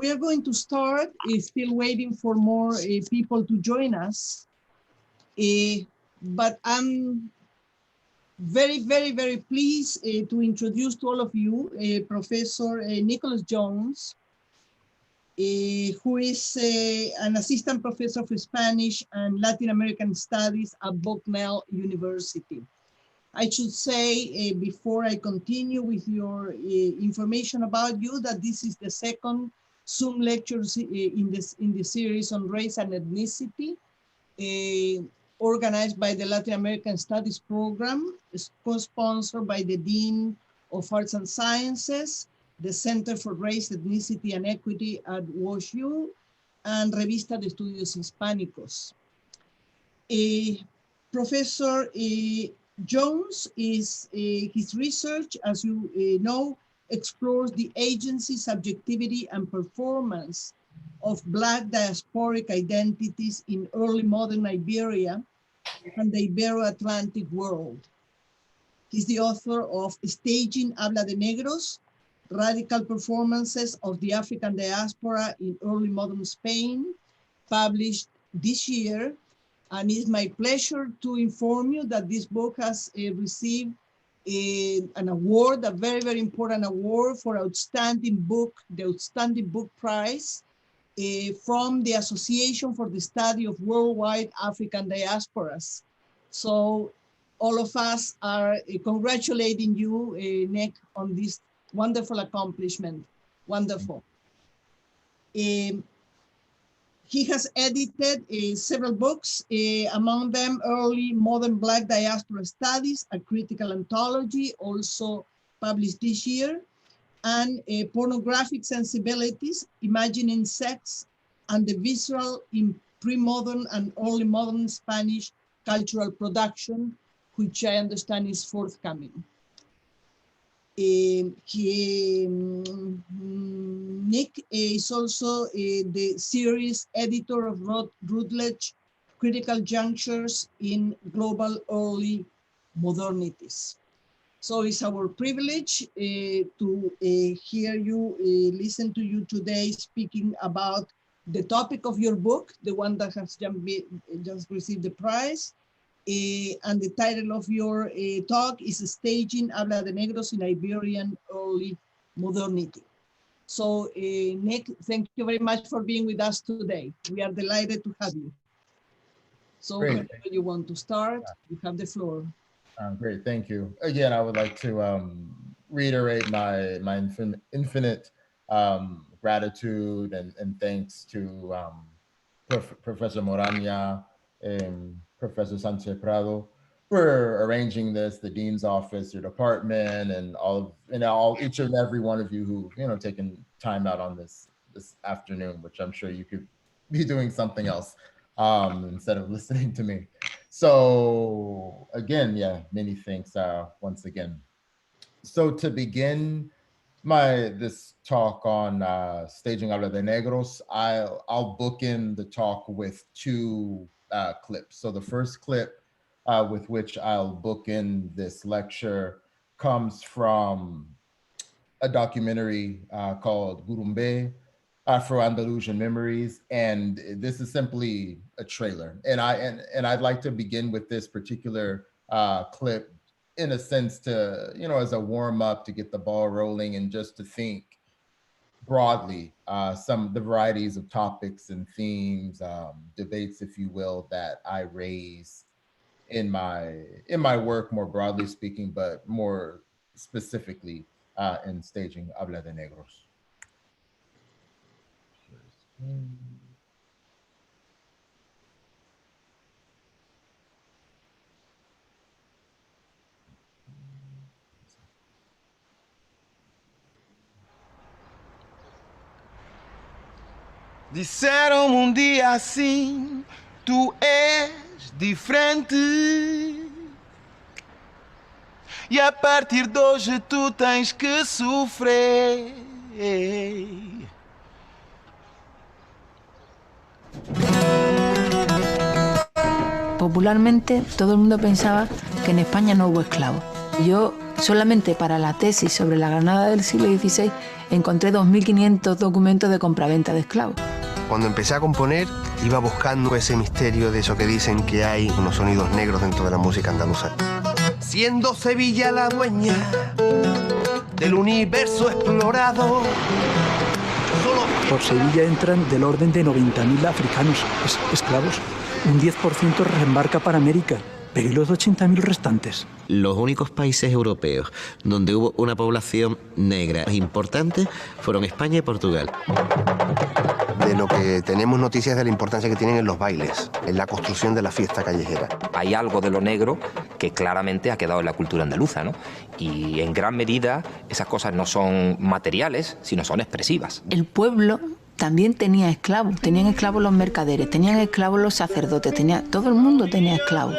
We are going to start, still waiting for more people to join us. But I'm very pleased to introduce to all of you Professor Nicholas Jones, who is an assistant professor of Spanish and Latin American Studies at Bucknell University. I should say, before I continue with your information about you, that this is the second Zoom lecture in the series on race and ethnicity, organized by the Latin American Studies Program, co-sponsored by the Dean of Arts and Sciences, the Center for Race, Ethnicity, and Equity at WashU, and Revista de Estudios Hispánicos. Professor Jones his research, as you know, explores the agency, subjectivity, and performance of Black diasporic identities in early modern Iberia and the Ibero-Atlantic world. He's the author of Staging Habla de Negros, Radical Performances of the African Diaspora in Early Modern Spain, published this year. And it's my pleasure to inform you that this book has received an award, a very important award for outstanding book, the Outstanding Book Prize from the Association for the Study of Worldwide African Diasporas. So all of us are congratulating you, Nick, on this wonderful accomplishment. Wonderful. He has edited several books, among them Early Modern Black Diaspora Studies, a critical anthology, also published this year, and Pornographic Sensibilities, Imagining Sex and the Visceral in Pre-Modern and Early Modern Spanish Cultural Production, which I understand is forthcoming. Nick is also the series editor of Routledge Critical Junctures in Global Early Modernities. So it's our privilege to hear you, listen to you today speaking about the topic of your book, the one that has just received the prize. And the title of your talk is Staging Habla de Negros in Iberian Early Modernity. So Nick, thank you very much for being with us today. We are delighted to have you. So whenever you want to start, you have the floor. Great, thank you. Again, I would like to reiterate my infinite gratitude and thanks to Professor Morania, Professor Sanchez Prado for arranging this, the Dean's office, your department, and each and every one of you who taken time out on this afternoon, which I'm sure you could be doing something else instead of listening to me. So again, many thanks once again. So to begin this talk on Staging Habla de Negros, I'll bookend the talk with two clips. So the first clip with which I'll bookend this lecture comes from a documentary called Gurumbe, Afro-Andalusian Memories, and this is simply a trailer. And I'd like to begin with this particular clip in a sense to, as a warm up to get the ball rolling and just to think broadly some of the varieties of topics and themes, debates, if you will, that I raise in my work, more broadly speaking, but more specifically in Staging Habla de Negros. Disseram dia assim, tu és diferente. E a partir de hoje tu tens que sofrer. Popularmente todo el mundo pensaba que en España no hubo esclavos. Yo Solamente para la tesis sobre la Granada del siglo XVI encontré 2.500 documentos de compraventa de esclavos. Cuando empecé a componer, iba buscando ese misterio de eso que dicen que hay unos sonidos negros dentro de la música andaluza. Siendo Sevilla la dueña del universo explorado. Por Sevilla entran del orden de 90.000 africanos esclavos. Un 10% reembarca para América. Pero ¿y los 80.000 restantes? Los únicos países europeos donde hubo una población negra importante fueron España y Portugal. De lo que tenemos noticias de la importancia que tienen en los bailes, en la construcción de la fiesta callejera. Hay algo de lo negro que claramente ha quedado en la cultura andaluza, ¿no? Y en gran medida esas cosas no son materiales, sino son expresivas. El pueblo también tenía esclavos, tenían esclavos los mercaderes, tenían esclavos los sacerdotes, todo el mundo tenía esclavos.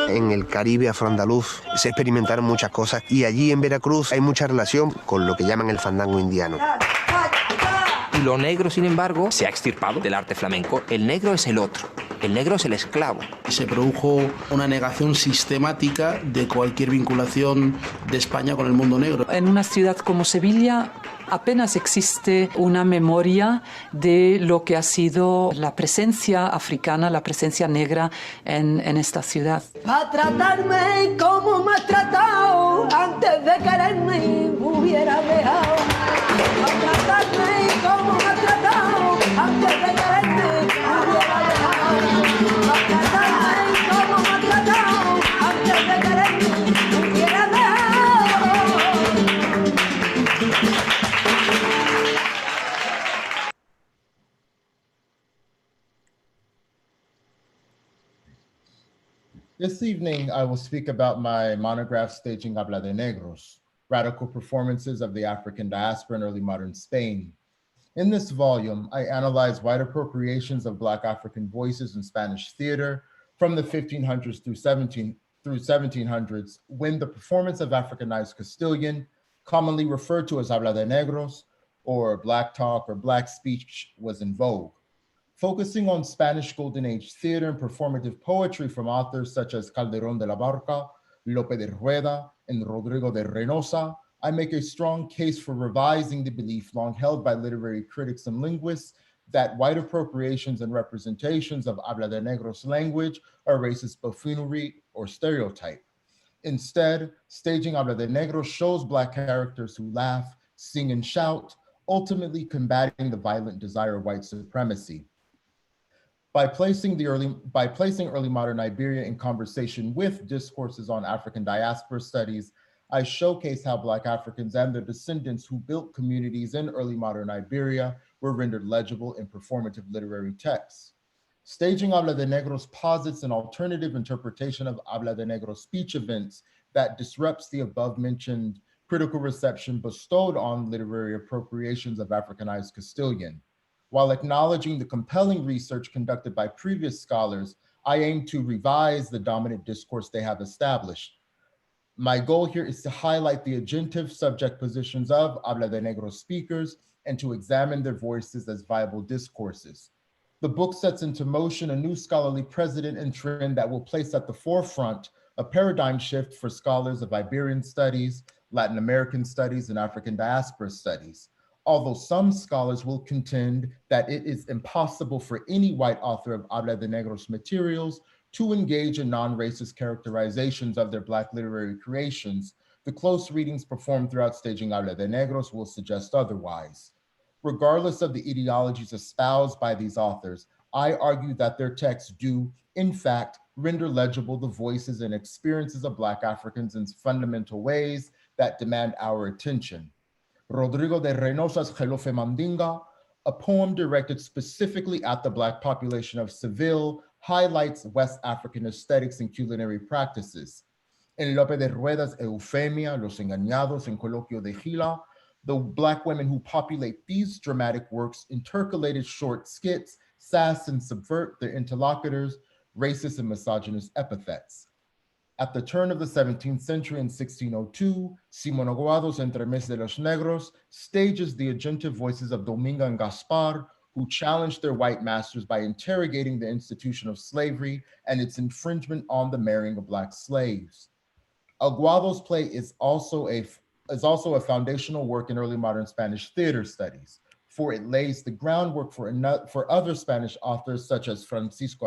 En el Caribe afroandaluz se experimentaron muchas cosas y allí en Veracruz hay mucha relación con lo que llaman el fandango indiano. Y lo negro, sin embargo, se ha extirpado del arte flamenco. El negro es el otro, el negro es el esclavo. Se produjo una negación sistemática de cualquier vinculación de España con el mundo negro. En una ciudad como Sevilla apenas existe una memoria de lo que ha sido la presencia africana, la presencia negra en esta ciudad. A tratarme como me has tratado, antes de quererme me hubiera dejado. A tratarme como me has tratado, antes de quererme me hubiera dejado. A tratarme como me has tratado, antes de quererme me hubiera dejado. This evening, I will speak about my monograph, Staging Habla de Negros, Radical Performances of the African Diaspora in Early Modern Spain. In this volume, I analyze white appropriations of Black African voices in Spanish theater from the 1500s through 1700s, when the performance of Africanized Castilian, commonly referred to as Habla de Negros, or Black talk or Black speech, was in vogue. Focusing on Spanish Golden Age theater and performative poetry from authors such as Calderón de la Barca, Lope de Rueda, and Rodrigo de Reynosa, I make a strong case for revising the belief long held by literary critics and linguists that white appropriations and representations of Habla de Negros language are racist buffoonery or stereotype. Instead, staging Habla de Negros shows Black characters who laugh, sing, and shout, ultimately combating the violent desire of white supremacy. By placing early modern Iberia in conversation with discourses on African diaspora studies, I showcase how Black Africans and their descendants who built communities in early modern Iberia were rendered legible in performative literary texts. Staging Habla de Negros posits an alternative interpretation of Habla de Negros speech events that disrupts the above-mentioned critical reception bestowed on literary appropriations of Africanized Castilian. While acknowledging the compelling research conducted by previous scholars, I aim to revise the dominant discourse they have established. My goal here is to highlight the agentive subject positions of Habla de Negros speakers and to examine their voices as viable discourses. The book sets into motion a new scholarly precedent and trend that will place at the forefront a paradigm shift for scholars of Iberian studies, Latin American studies, and African diaspora studies. Although some scholars will contend that it is impossible for any white author of Habla de Negros materials to engage in non-racist characterizations of their Black literary creations, the close readings performed throughout staging Habla de Negros will suggest otherwise. Regardless of the ideologies espoused by these authors, I argue that their texts do, in fact, render legible the voices and experiences of Black Africans in fundamental ways that demand our attention. Rodrigo de Reynosa's Gelofe Mandinga, a poem directed specifically at the Black population of Seville, highlights West African aesthetics and culinary practices. In Lope de Rueda's Eufemia, Los Engañados, and Coloquio de Gila, the Black women who populate these dramatic works intercalated short skits, sass and subvert their interlocutors' racist and misogynist epithets. At the turn of the 17th century in 1602, Simón Aguado's Entremés de los Negros stages the agentive voices of Dominga and Gaspar, who challenged their white masters by interrogating the institution of slavery and its infringement on the marrying of Black slaves. Aguado's play is also a foundational work in early modern Spanish theater studies, for it lays the groundwork for other Spanish authors such as Francisco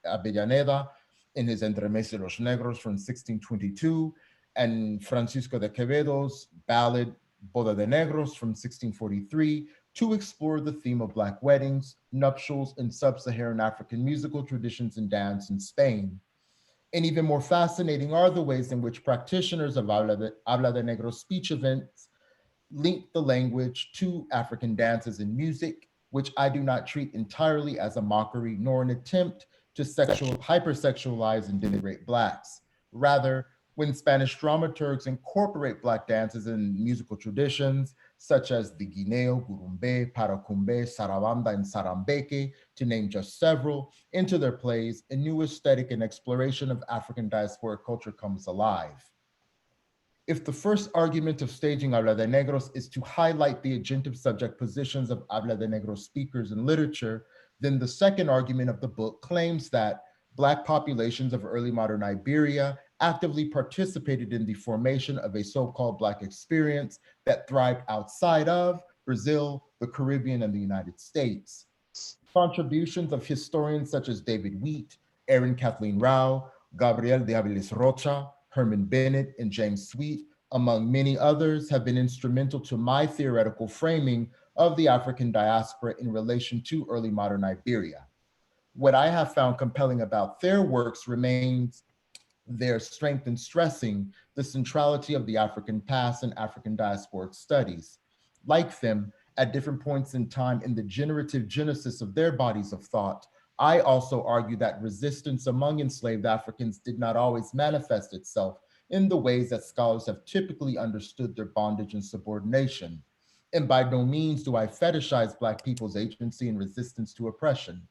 Avellaneda in his Entre Meses y los Negros from 1622, and Francisco de Quevedo's ballad Boda de Negros from 1643, to explore the theme of Black weddings, nuptials, and sub-Saharan African musical traditions and dance in Spain. And even more fascinating are the ways in which practitioners of Habla de Negro speech events link the language to African dances and music, which I do not treat entirely as a mockery nor an attempt to hypersexualize and denigrate Blacks. Rather, when Spanish dramaturgs incorporate Black dances and musical traditions, such as the guineo, gurumbe, paracumbe, sarabanda, and sarambeque, to name just several, into their plays, a new aesthetic and exploration of African diasporic culture comes alive. If the first argument of staging Habla de Negros is to highlight the agentive subject positions of Habla de Negros speakers in literature, then the second argument of the book claims that Black populations of early modern Iberia actively participated in the formation of a so-called Black experience that thrived outside of Brazil, the Caribbean, and the United States. Contributions of historians such as David Wheat, Erin Kathleen Rao, Gabriel de Aviles Rocha, Herman Bennett, and James Sweet, among many others, have been instrumental to my theoretical framing of the African diaspora in relation to early modern Iberia. What I have found compelling about their works remains their strength in stressing the centrality of the African past and African diasporic studies. Like them, at different points in time in the generative genesis of their bodies of thought, I also argue that resistance among enslaved Africans did not always manifest itself in the ways that scholars have typically understood their bondage and subordination. And by no means do I fetishize Black people's agency and resistance to oppression.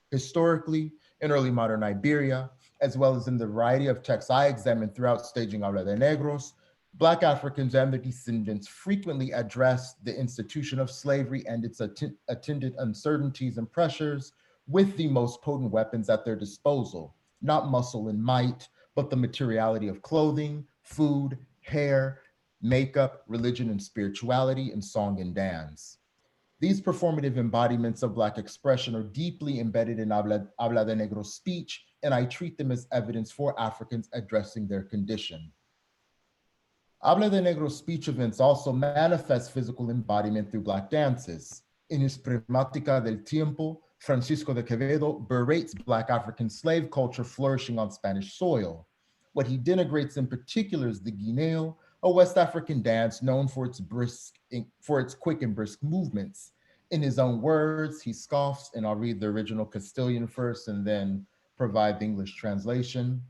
Historically, in early modern Iberia, as well as in the variety of texts I examined throughout staging Habla de Negros, Black Africans and their descendants frequently addressed the institution of slavery and its attendant uncertainties and pressures with the most potent weapons at their disposal, not muscle and might, but the materiality of clothing, food, hair, makeup, religion and spirituality, and song and dance. These performative embodiments of Black expression are deeply embedded in Habla de Negro speech, and I treat them as evidence for Africans addressing their condition. Habla de Negro speech events also manifest physical embodiment through Black dances. In his Pragmática del Tiempo, Francisco de Quevedo berates Black African slave culture flourishing on Spanish soil. What he denigrates in particular is the guineo, a West African dance known for its quick and brisk movements. In his own words, he scoffs, and I'll read the original Castilian first and then provide the English translation.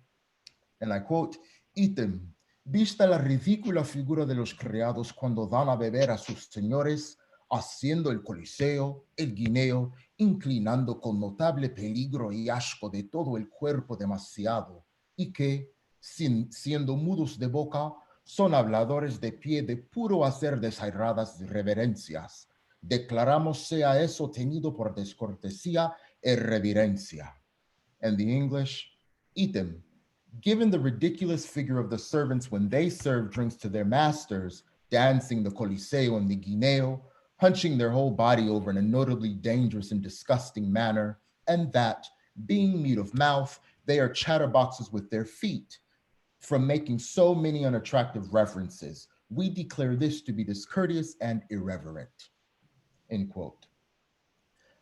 And I quote, "Ítem, vista la ridícula figura de los criados cuando dan a beber a sus señores, haciendo el coliseo, el guineo, inclinando con notable peligro y asco de todo el cuerpo demasiado, y que, siendo mudos de boca, son habladores de pie de puro hacer desairadas reverencias. Declaramos sea eso tenido por descortesía e reverencia." And the English, "Ítem, given the ridiculous figure of the servants when they serve drinks to their masters, dancing the coliseo and the guineo, hunching their whole body over in a notably dangerous and disgusting manner, and that, being mute of mouth, they are chatterboxes with their feet. From making so many unattractive references, we declare this to be discourteous and irreverent," end quote.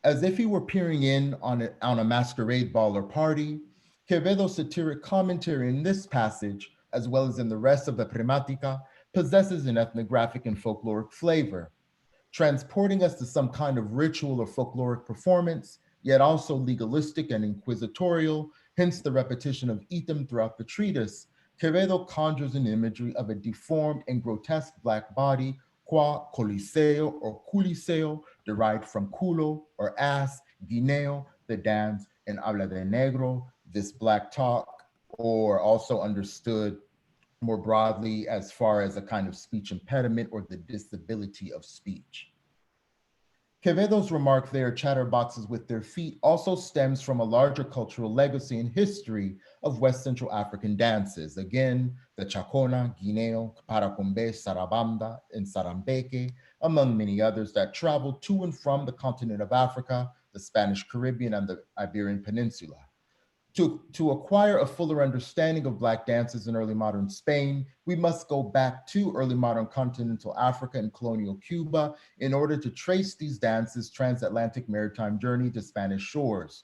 As if he were peering in on a masquerade ball or party, Quevedo's satiric commentary in this passage, as well as in the rest of the Pragmática, possesses an ethnographic and folkloric flavor, transporting us to some kind of ritual or folkloric performance, yet also legalistic and inquisitorial, hence the repetition of ítem throughout the treatise. Quevedo conjures an imagery of a deformed and grotesque Black body, qua coliseo or culiseo, derived from culo or ass, guineo, the dance, and habla de negro, this Black talk, or also understood more broadly as far as a kind of speech impediment or the disability of speech. Quevedo's remark they are chatterboxes with their feet also stems from a larger cultural legacy and history of West Central African dances. Again, the Chacona, Guineo, Paracumbe, Sarabanda, and Sarambeke, among many others that traveled to and from the continent of Africa, the Spanish Caribbean, and the Iberian Peninsula. To acquire a fuller understanding of Black dances in early modern Spain, we must go back to early modern continental Africa and colonial Cuba in order to trace these dances' transatlantic maritime journey to Spanish shores.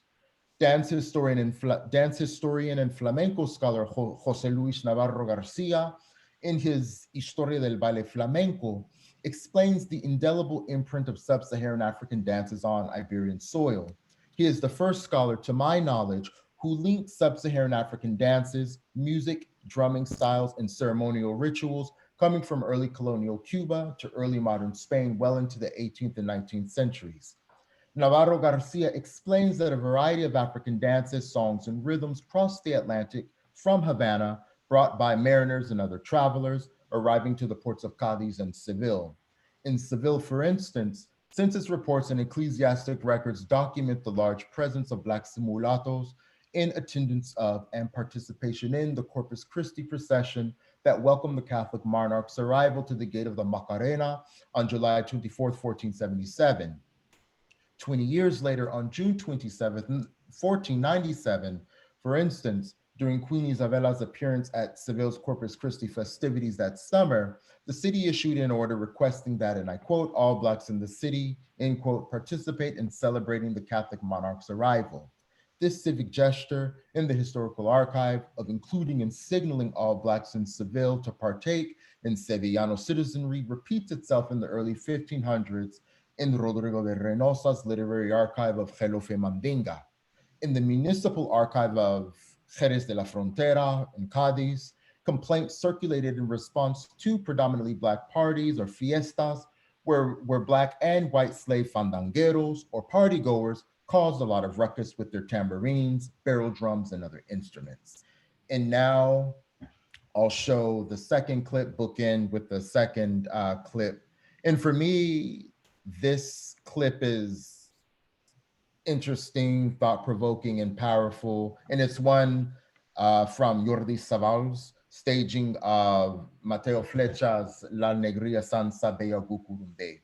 Dance historian and flamenco scholar José Luis Navarro Garcia, in his Historia del Baile Flamenco, explains the indelible imprint of sub-Saharan African dances on Iberian soil. He is the first scholar, to my knowledge, who linked sub-Saharan African dances, music, drumming styles, and ceremonial rituals coming from early colonial Cuba to early modern Spain well into the 18th and 19th centuries. Navarro Garcia explains that a variety of African dances, songs, and rhythms crossed the Atlantic from Havana, brought by mariners and other travelers, arriving to the ports of Cadiz and Seville. In Seville, for instance, census reports and ecclesiastic records document the large presence of Black mulattoes in attendance of and participation in the Corpus Christi procession that welcomed the Catholic monarch's arrival to the gate of the Macarena on July 24, 1477. 20 years later, on June 27, 1497, for instance, during Queen Isabella's appearance at Seville's Corpus Christi festivities that summer, the city issued an order requesting that, and I quote, all Blacks in the city, end quote, participate in celebrating the Catholic monarch's arrival. This civic gesture in the historical archive of including and signaling all Blacks in Seville to partake in Sevillano citizenry repeats itself in the early 1500s in Rodrigo de Reynosa's literary archive of Gelofe Mandinga. In the municipal archive of Jerez de la Frontera in Cadiz, complaints circulated in response to predominantly Black parties or fiestas where Black and white slave fandangueros or partygoers caused a lot of ruckus with their tambourines, barrel drums, and other instruments. And now I'll show the second clip, bookend with the second clip. And for me, this clip is interesting, thought-provoking, and powerful. And it's one from Jordi Saval's staging of Mateo Flecha's La Negria Sansa Bella Gucurumbe.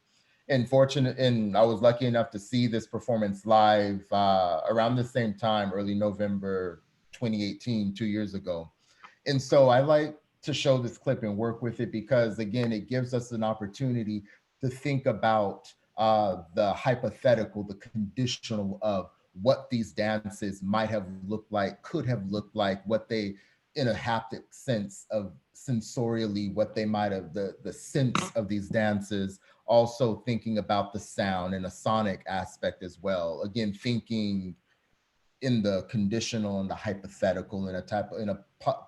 And I was lucky enough to see this performance live around the same time, early November 2018, 2 years ago. And so I like to show this clip and work with it because, again, it gives us an opportunity to think about the hypothetical, the conditional of what these dances might have looked like, could have looked like, what they, in a haptic sense of sensorially, what they might have, the sense of these dances, also thinking about the sound and a sonic aspect as well. Again, thinking in the conditional and the hypothetical in a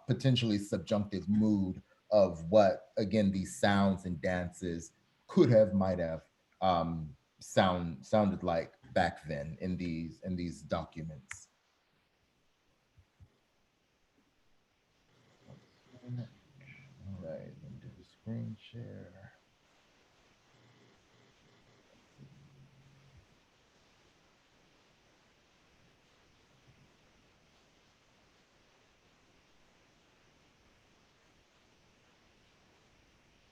potentially subjunctive mood of what, again, these sounds and dances could have, might have sounded like back then in these documents. All right, let me do the screen share.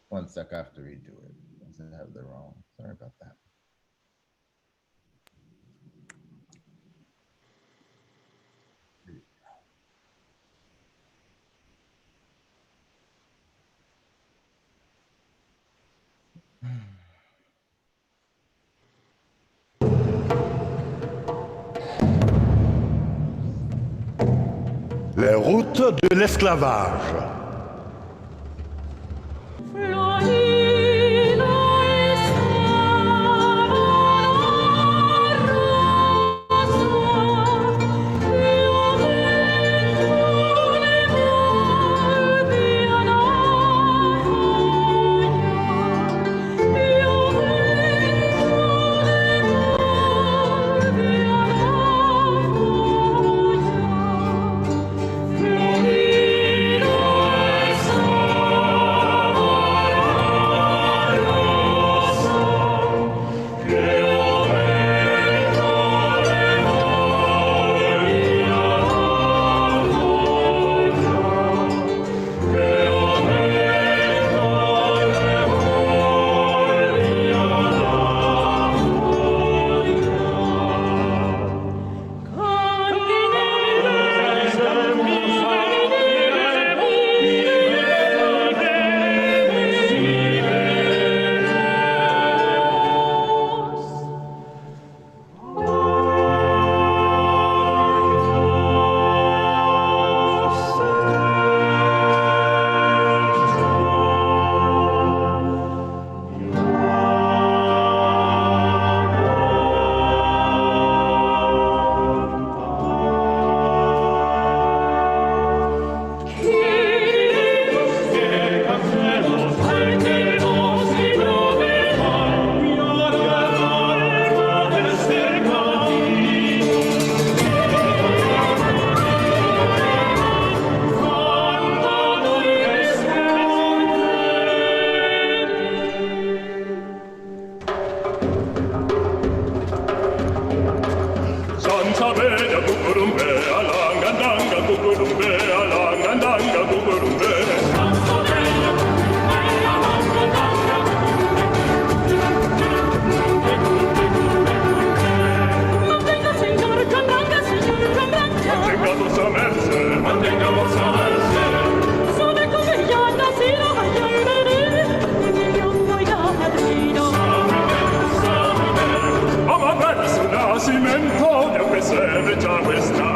One sec, I have to redo it. I have the wrong. Sorry about that. Les routes de l'esclavage. sabeda kukurumbe, alangandanga kukurumbe, alangandanga kukurumbe. Mantenga vossa merce, mantenga vossa merce. Sone come Gianna si la vagliare, ma verso nascimento di un pesebre già questa.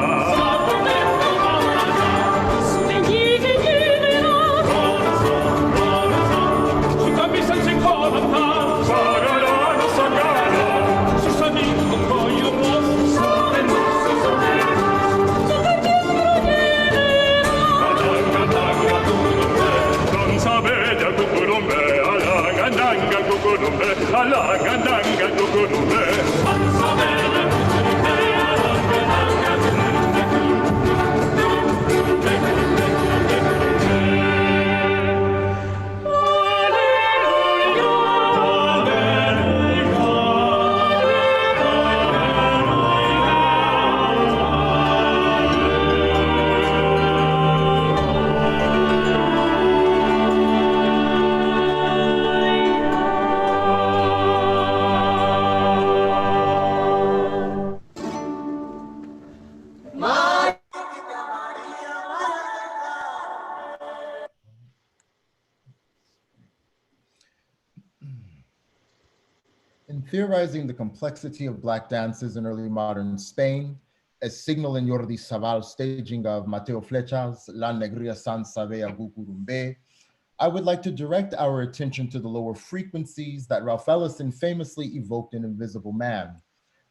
Svegli che girerà, su cambi senza incolata, saranno sagara, su sani con coglio rosso, e non si sapere, su perché non sapete cucurumbe, alangandanga cucurumbe, alangandanga cucurumbe. In theorizing the complexity of Black dances in early modern Spain, as signaled in Jordi Saval's staging of Mateo Flecha's La Negria San Sabea Gucurumbe, I would like to direct our attention to the lower frequencies that Ralph Ellison famously evoked in Invisible Man.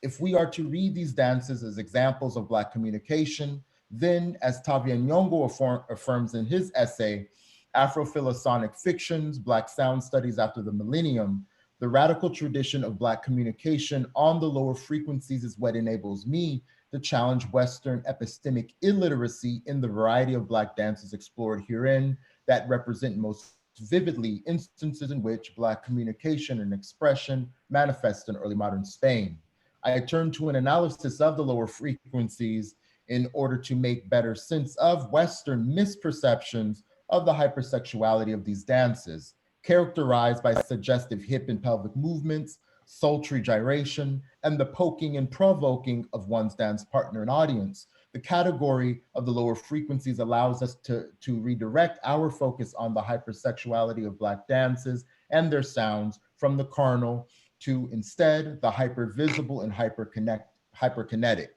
If we are to read these dances as examples of Black communication, then, as Tavia Nyong'o affirms in his essay, Afro-Philosonic Fictions, Black Sound Studies After the Millennium, the radical tradition of Black communication on the lower frequencies is what enables me to challenge Western epistemic illiteracy in the variety of Black dances explored herein that represent most vividly instances in which Black communication and expression manifest in early modern Spain. I turn to an analysis of the lower frequencies in order to make better sense of Western misperceptions of the hypersexuality of these dances, characterized by suggestive hip and pelvic movements, sultry gyration, and the poking and provoking of one's dance partner and audience. The category of the lower frequencies allows us to redirect our focus on the hypersexuality of Black dances and their sounds from the carnal to instead the hypervisible and hyperkinetic.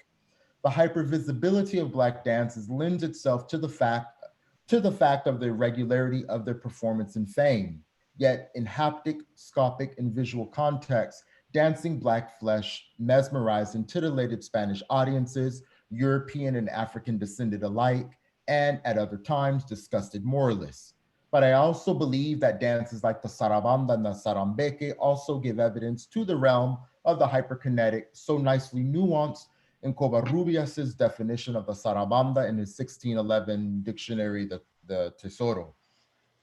The hypervisibility of Black dances lends itself to the fact of the irregularity of their performance and fame. Yet in haptic, scopic, and visual context, dancing Black flesh mesmerized and titillated Spanish audiences, European and African descended alike, and at other times disgusted moralists. But I also believe that dances like the Sarabanda and the Sarambeke also give evidence to the realm of the hyperkinetic, so nicely nuanced in Covarrubias's definition of the Sarabanda in his 1611 dictionary, the Tesoro,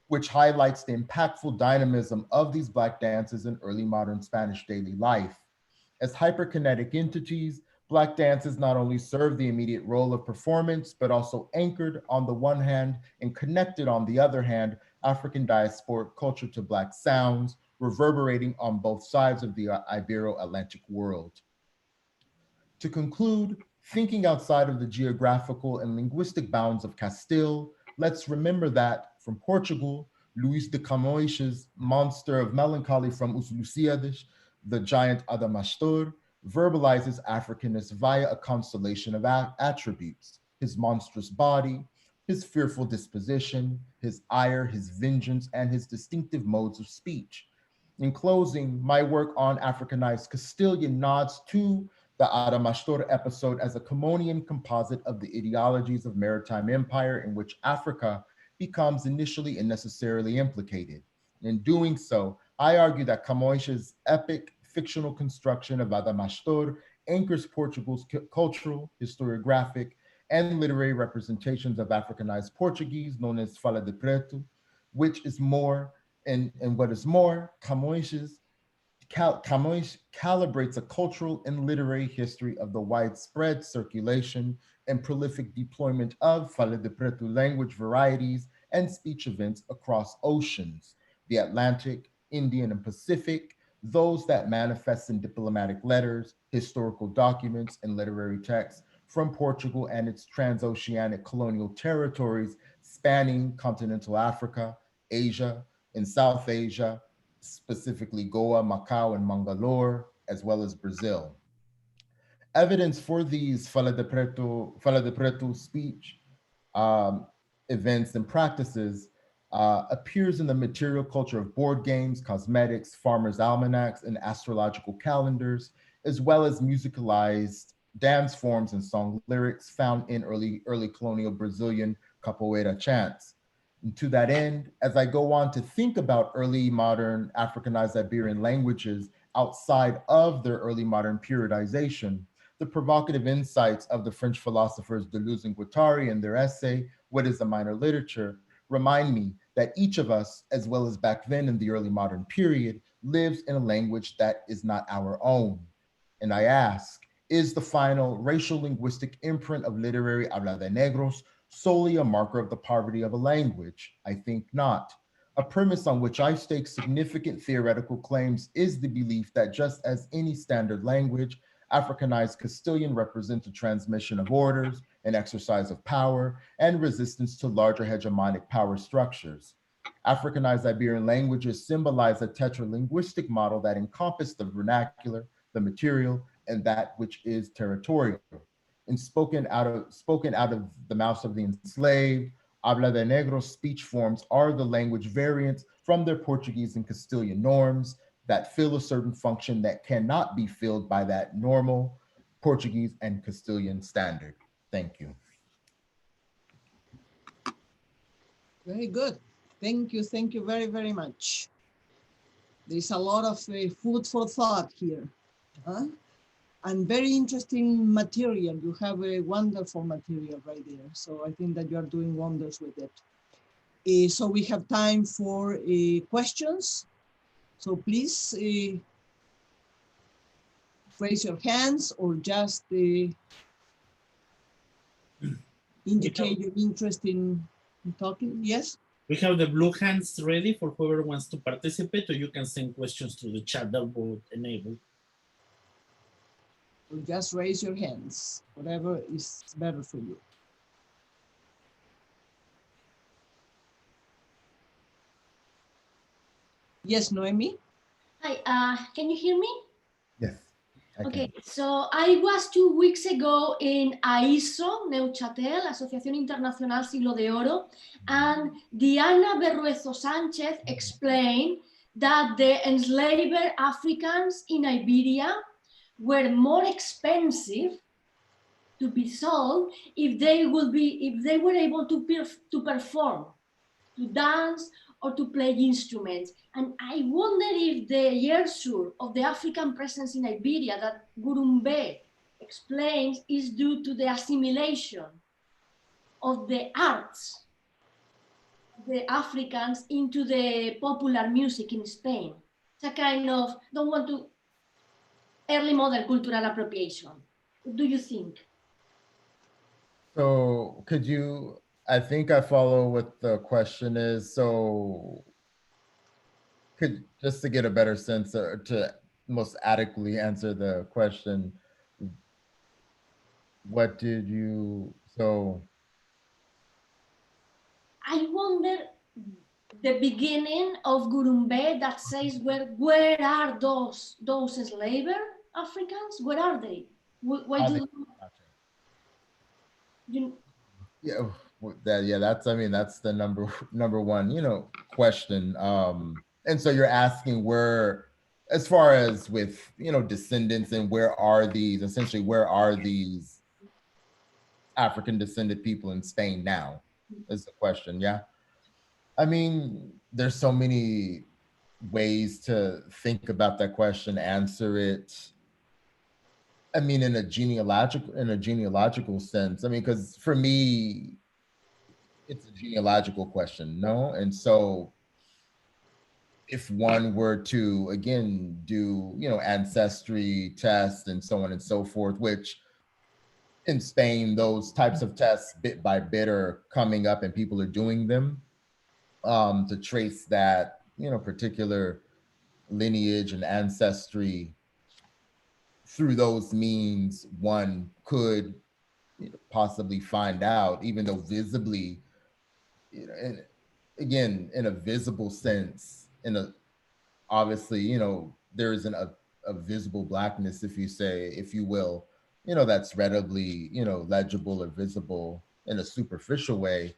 which highlights the impactful dynamism of these Black dances in early modern Spanish daily life. As hyperkinetic entities, Black dances not only serve the immediate role of performance, but also anchored on the one hand and connected on the other hand, African diasporic culture to Black sounds, reverberating on both sides of the Ibero-Atlantic world. To conclude, thinking outside of the geographical and linguistic bounds of Castile, let's remember that from Portugal, Luis de Camões's monster of melancholy from Os Lusíadas, the giant Adamastor, verbalizes Africanness via a constellation of attributes: his monstrous body, his fearful disposition, his ire, his vengeance, and his distinctive modes of speech. In closing, my work on Africanized Castilian nods to the Adamastor episode as a Camonian composite of the ideologies of maritime empire in which Africa becomes initially and necessarily implicated. In doing so, I argue that Camões's epic fictional construction of Adamastor anchors Portugal's cultural, historiographic, and literary representations of Africanized Portuguese, known as Fala de Preto, which is more, and what is more, Camões's Camões calibrates a cultural and literary history of the widespread circulation and prolific deployment of Fala de Preto language varieties and speech events across oceans, the Atlantic, Indian, and Pacific, those that manifest in diplomatic letters, historical documents, and literary texts from Portugal and its transoceanic colonial territories spanning continental Africa, Asia, and South Asia, specifically Goa, Macau, and Mangalore, as well as Brazil. Evidence for these Fala de Preto speech events and practices appears in the material culture of board games, cosmetics, farmers' almanacs, and astrological calendars, as well as musicalized dance forms and song lyrics found in early colonial Brazilian capoeira chants. And to that end, as I go on to think about early modern Africanized Iberian languages outside of their early modern periodization, the provocative insights of the French philosophers Deleuze and Guattari in their essay, What is a Minor Literature, remind me that each of us, as well as back then in the early modern period, lives in a language that is not our own. And I ask, is the final racial linguistic imprint of literary habla de negros solely a marker of the poverty of a language? I think not. A premise on which I stake significant theoretical claims is the belief that just as any standard language, Africanized Castilian represents a transmission of orders, an exercise of power, and resistance to larger hegemonic power structures. Africanized Iberian languages symbolize a tetralinguistic model that encompassed the vernacular, the material, and that which is territorial. And spoken out of the mouths of the enslaved, habla de negros speech forms are the language variants from their Portuguese and Castilian norms that fill a certain function that cannot be filled by that normal Portuguese and Castilian standard. Thank you. Very good. Thank you very, very much. There's a lot of food for thought here. Huh? And very interesting material. You have a wonderful material right there. So I think that you are doing wonders with it. So we have time for questions. So please raise your hands or just indicate your interest in talking. Yes? We have the blue hands ready for whoever wants to participate, or you can send questions through the chat that will enable. So just raise your hands, whatever is better for you. Yes, Noemi? Hi, can you hear me? Yes. Okay, so I was 2 weeks ago in AISO, Neuchâtel, Asociación Internacional Siglo de Oro, and Diana Berruezo Sanchez explained that the enslaved Africans in Iberia were more expensive to be sold if they were able to perform, to dance, or to play instruments. And I wonder if the erasure of the African presence in Iberia that Gurumbe explains is due to the assimilation of the arts, the Africans, into the popular music in Spain. It's a kind of, don't want to, early modern cultural appropriation. What do you think? So could you, I think I follow what the question is. So just to get a better sense or to most adequately answer the question, what did you, so. I wonder the beginning of Gurumbe that says, where are those enslaved Africans? Where are they? Why do you? Yeah, that's, I mean, that's the number one, question. And so you're asking where, as far as with, descendants and where are these African descended people in Spain now is the question, yeah? I mean, there's so many ways to think about that question, answer it. I mean, in a genealogical sense. I mean, because for me, it's a genealogical question, no? And so if one were to, again, do, you know, ancestry tests and so on and so forth, which in Spain, those types of tests bit by bit are coming up and people are doing them to trace that, you know, particular lineage and ancestry. Through those means, one could possibly find out, even though visibly, you know, and again, in a visible sense, obviously, you know, there isn't a visible blackness, if you will, you know, that's readily, you know, legible or visible in a superficial way.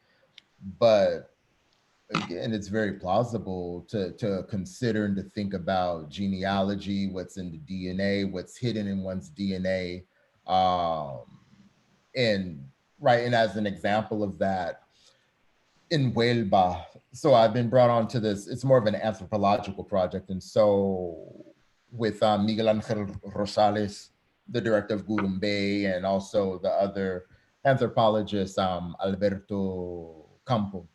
But again, it's very plausible to consider and to think about genealogy, what's in the DNA, what's hidden in one's DNA. And as an example of that, in Huelva, so I've been brought on to this, it's more of an anthropological project. And so with Miguel Angel Rosales, the director of Gurumbay, and also the other anthropologist, Alberto Campo,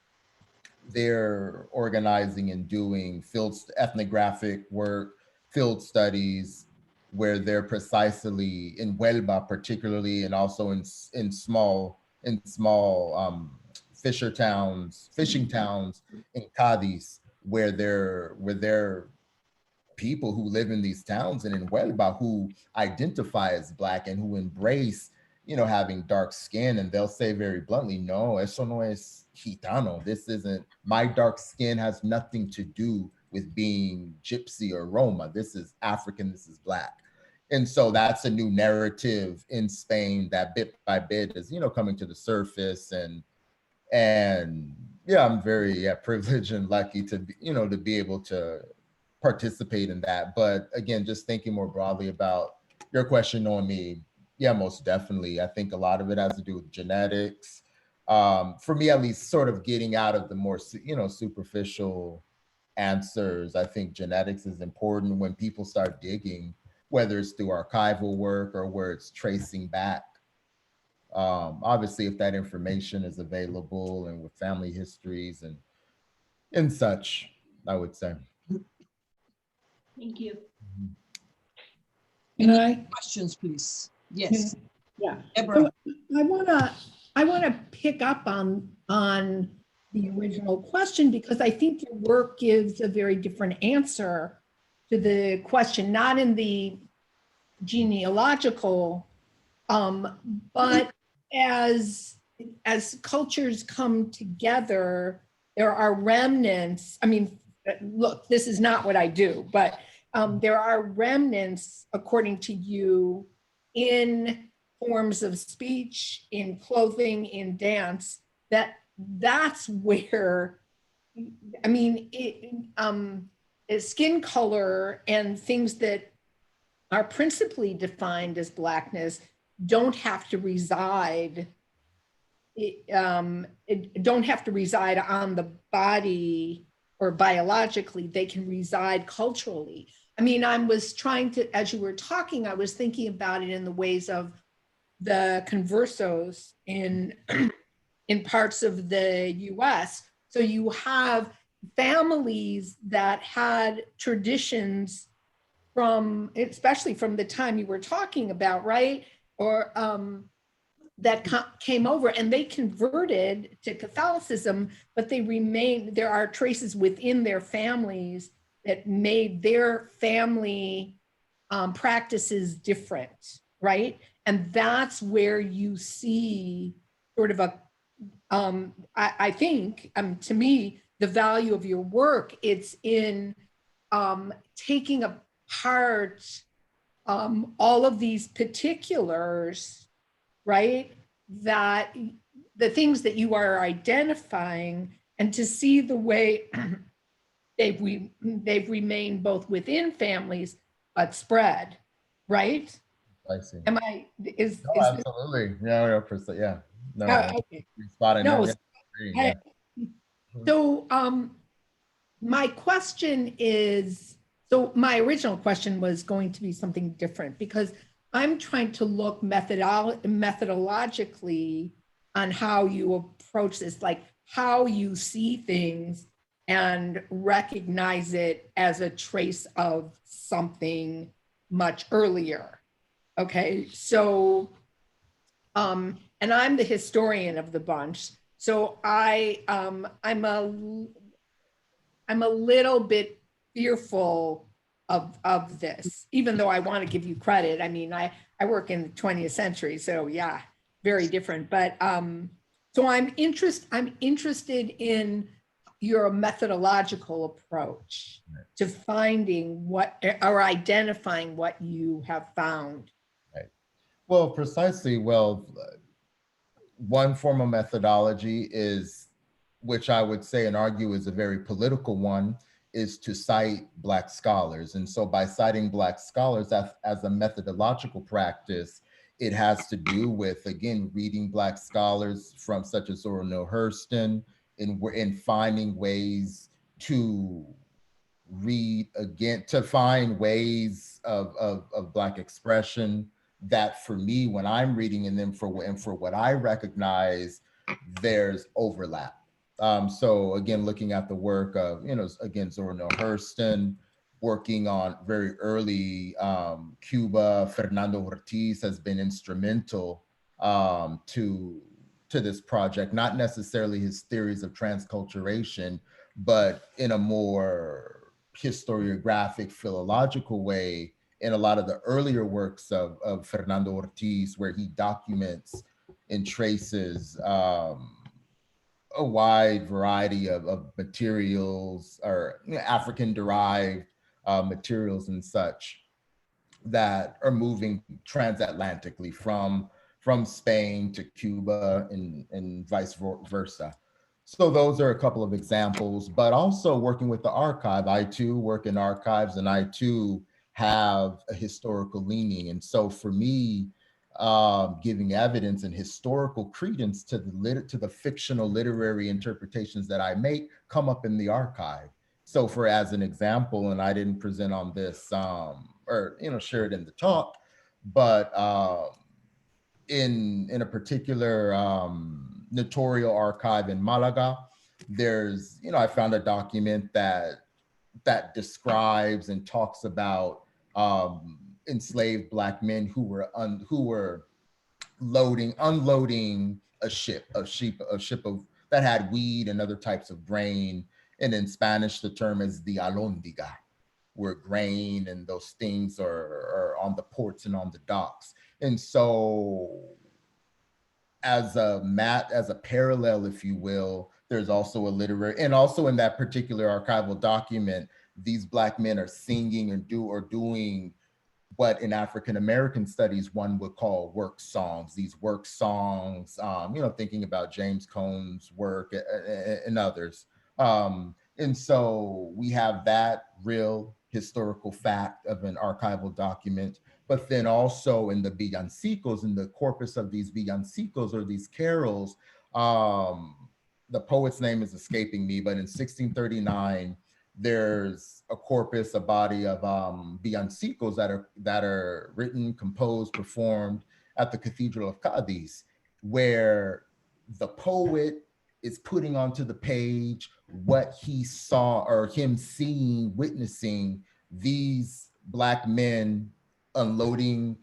they're organizing and doing ethnographic work, field studies, where they're precisely in Huelva particularly, and also in small fishing towns in Cadiz, where they're people who live in these towns and in Huelva who identify as Black and who embrace, you know, having dark skin, and they'll say very bluntly, no, eso no es gitano. This isn't, my dark skin has nothing to do with being Gypsy or Roma. This is African, this is Black. And so that's a new narrative in Spain that bit by bit is, you know, coming to the surface. And yeah, I'm very privileged and lucky to be, you know, to be able to participate in that. But again, just thinking more broadly about your question on me, yeah, most definitely. I think a lot of it has to do with genetics. For me, at least, sort of getting out of the more, you know, superficial answers. I think genetics is important when people start digging, whether it's through archival work or where it's tracing back. Obviously, if that information is available and with family histories and such, I would say. Thank you. Can I questions, please? Yes. Yeah. Deborah. So I wanna pick up on the original question, because I think your work gives a very different answer to the question, not in the genealogical, but as cultures come together, there are remnants. I mean, look, this is not what I do, but there are remnants, according to you, in forms of speech, in clothing, in dance, that's where, I mean, skin color and things that are principally defined as Blackness don't have to reside, don't have to reside on the body or biologically, they can reside culturally. I mean, I was trying to, as you were talking, I was thinking about it in the ways of the conversos in parts of the US. So you have families that had traditions from, especially from the time you were talking about, right? Or that came over and they converted to Catholicism, but they remain, there are traces within their families that made their family practices different, right? And that's where you see sort of a, I think, to me, the value of your work, it's in taking apart all of these particulars, right? That the things that you are identifying, and to see the way they've remained both within families, but spread, right? I see. Am I, is absolutely. Yeah, yeah. No, okay. No, yeah. So my question is, so my original question was going to be something different, because I'm trying to look methodologically on how you approach this, like how you see things and recognize it as a trace of something much earlier. Okay, so, and I'm the historian of the bunch. So I'm a little bit fearful of this, even though I want to give you credit. I mean, I work in the 20th century, so yeah, very different. But so I'm interested in your methodological approach to finding what or identifying what you have found. Right. Well, precisely. Well, one form of methodology is, which I would say and argue is a very political one, is to cite Black scholars. And so by citing Black scholars as a methodological practice, it has to do with, again, reading Black scholars from such as Zora Neale Hurston, in finding ways to read again, to find ways of Black expression that for me, when I'm reading in them for what I recognize, there's overlap. So again, looking at the work of, again, Zora Neale Hurston, working on very early Cuba, Fernando Ortiz has been instrumental to this project, not necessarily his theories of transculturation, but in a more historiographic, philological way, in a lot of the earlier works of Fernando Ortiz, where he documents and traces a wide variety of materials or African-derived materials and such that are moving transatlantically from Spain to Cuba and vice versa. So those are a couple of examples, but also working with the archive. I too work in archives, and I too have a historical leaning. And so for me, giving evidence and historical credence to the fictional literary interpretations that I make come up in the archive. So for, as an example, and I didn't present on this or share it in the talk, but in a particular notarial archive in Malaga, there's, I found a document that describes and talks about enslaved Black men who were unloading a ship that had weed and other types of grain. And in Spanish, the term is the alhóndiga, where grain and those things are on the ports and on the docks. And so as a parallel, if you will, there's also a literary, and also in that particular archival document, these Black men are singing and doing what in African-American studies one would call work songs. These work songs, thinking about James Cone's work and others. And so we have that real historical fact of an archival document, but then also in the villancicos, in the corpus of these villancicos or these carols, the poet's name is escaping me, but in 1639, there's a corpus, a body of villancicos that are written, composed, performed at the Cathedral of Cadiz, where the poet is putting onto the page what he saw, or him seeing, witnessing these Black men unloading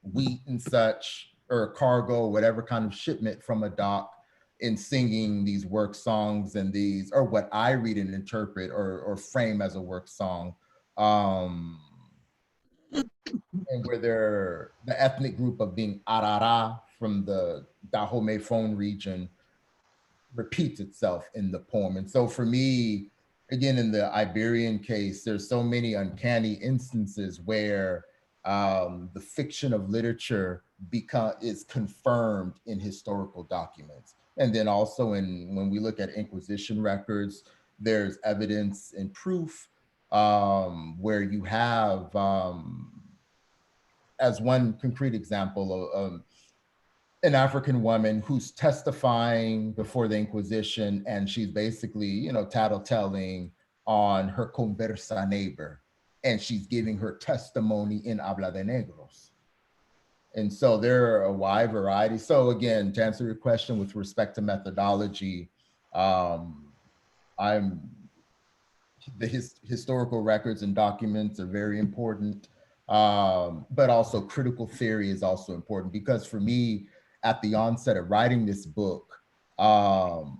wheat and such, or cargo, whatever kind of shipment from a dock, and singing these work songs, and these, or what I read and interpret or frame as a work song. And where the ethnic group of being Arara from the Dahomey Phone region repeats itself in the poem. And so for me, again, in the Iberian case, there's so many uncanny instances where the fiction of literature is confirmed in historical documents. And then also when we look at Inquisition records, there's evidence and proof where you have, as one concrete example, of an African woman who's testifying before the Inquisition, and she's basically, tattletelling on her conversa neighbor, and she's giving her testimony in Habla de Negros. And so there are a wide variety. So again, to answer your question with respect to methodology, I'm the historical records and documents are very important, but also critical theory is also important, because for me, at the onset of writing this book, and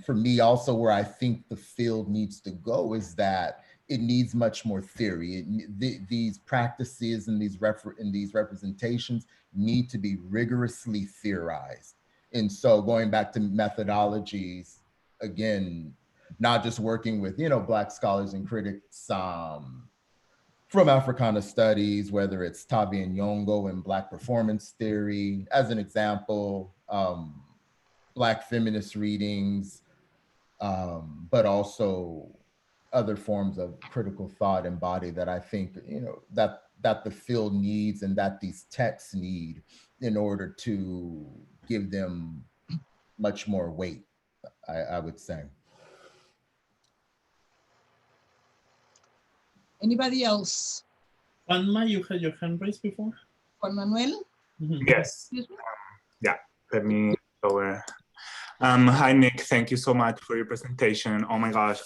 for me also where I think the field needs to go is that it needs much more theory. These practices and these representations need to be rigorously theorized. And so going back to methodologies, again, not just working with, Black scholars and critics from Africana studies, whether it's Tavi Nyong'o and Black performance theory, as an example, Black feminist readings, but also other forms of critical thought embodied that I think, that the field needs and that these texts need in order to give them much more weight, I would say. Anybody else? Juanma, you had your hand raised before? Juan Manuel? Yes. Yeah, let me over. Hi, Nick. Thank you so much for your presentation. Oh my gosh.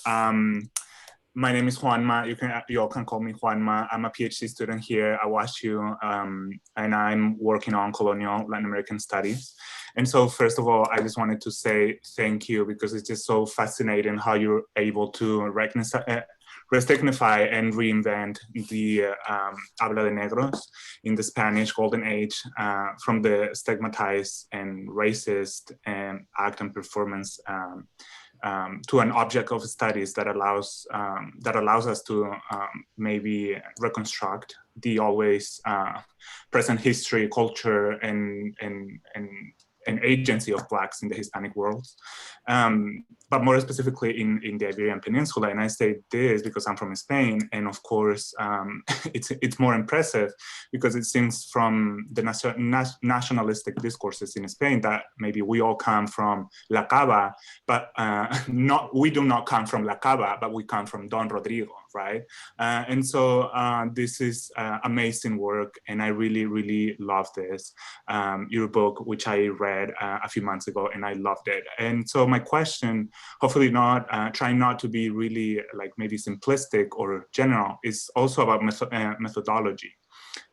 My name is Juanma. You all can call me Juanma. I'm a PhD student here at WashU, and I'm working on colonial Latin American studies. And so first of all, I just wanted to say thank you, because it's just so fascinating how you're able to redignify and reinvent the Habla de Negros in the Spanish Golden Age, from the stigmatized and racist act and performance to an object of studies that allows us to maybe reconstruct the always present history, culture, and agency of Blacks in the Hispanic world. But more specifically in the Iberian Peninsula. And I say this because I'm from Spain. And of course, it's more impressive because it seems from the nationalistic discourses in Spain that maybe we all come from La Cava, but we do not come from La Cava, but we come from Don Rodrigo, right? And so this is amazing work. And I really, really love this. Your book, which I read a few months ago, and I loved it. And so my question, hopefully not, trying not to be really like maybe simplistic or general, is also about methodology.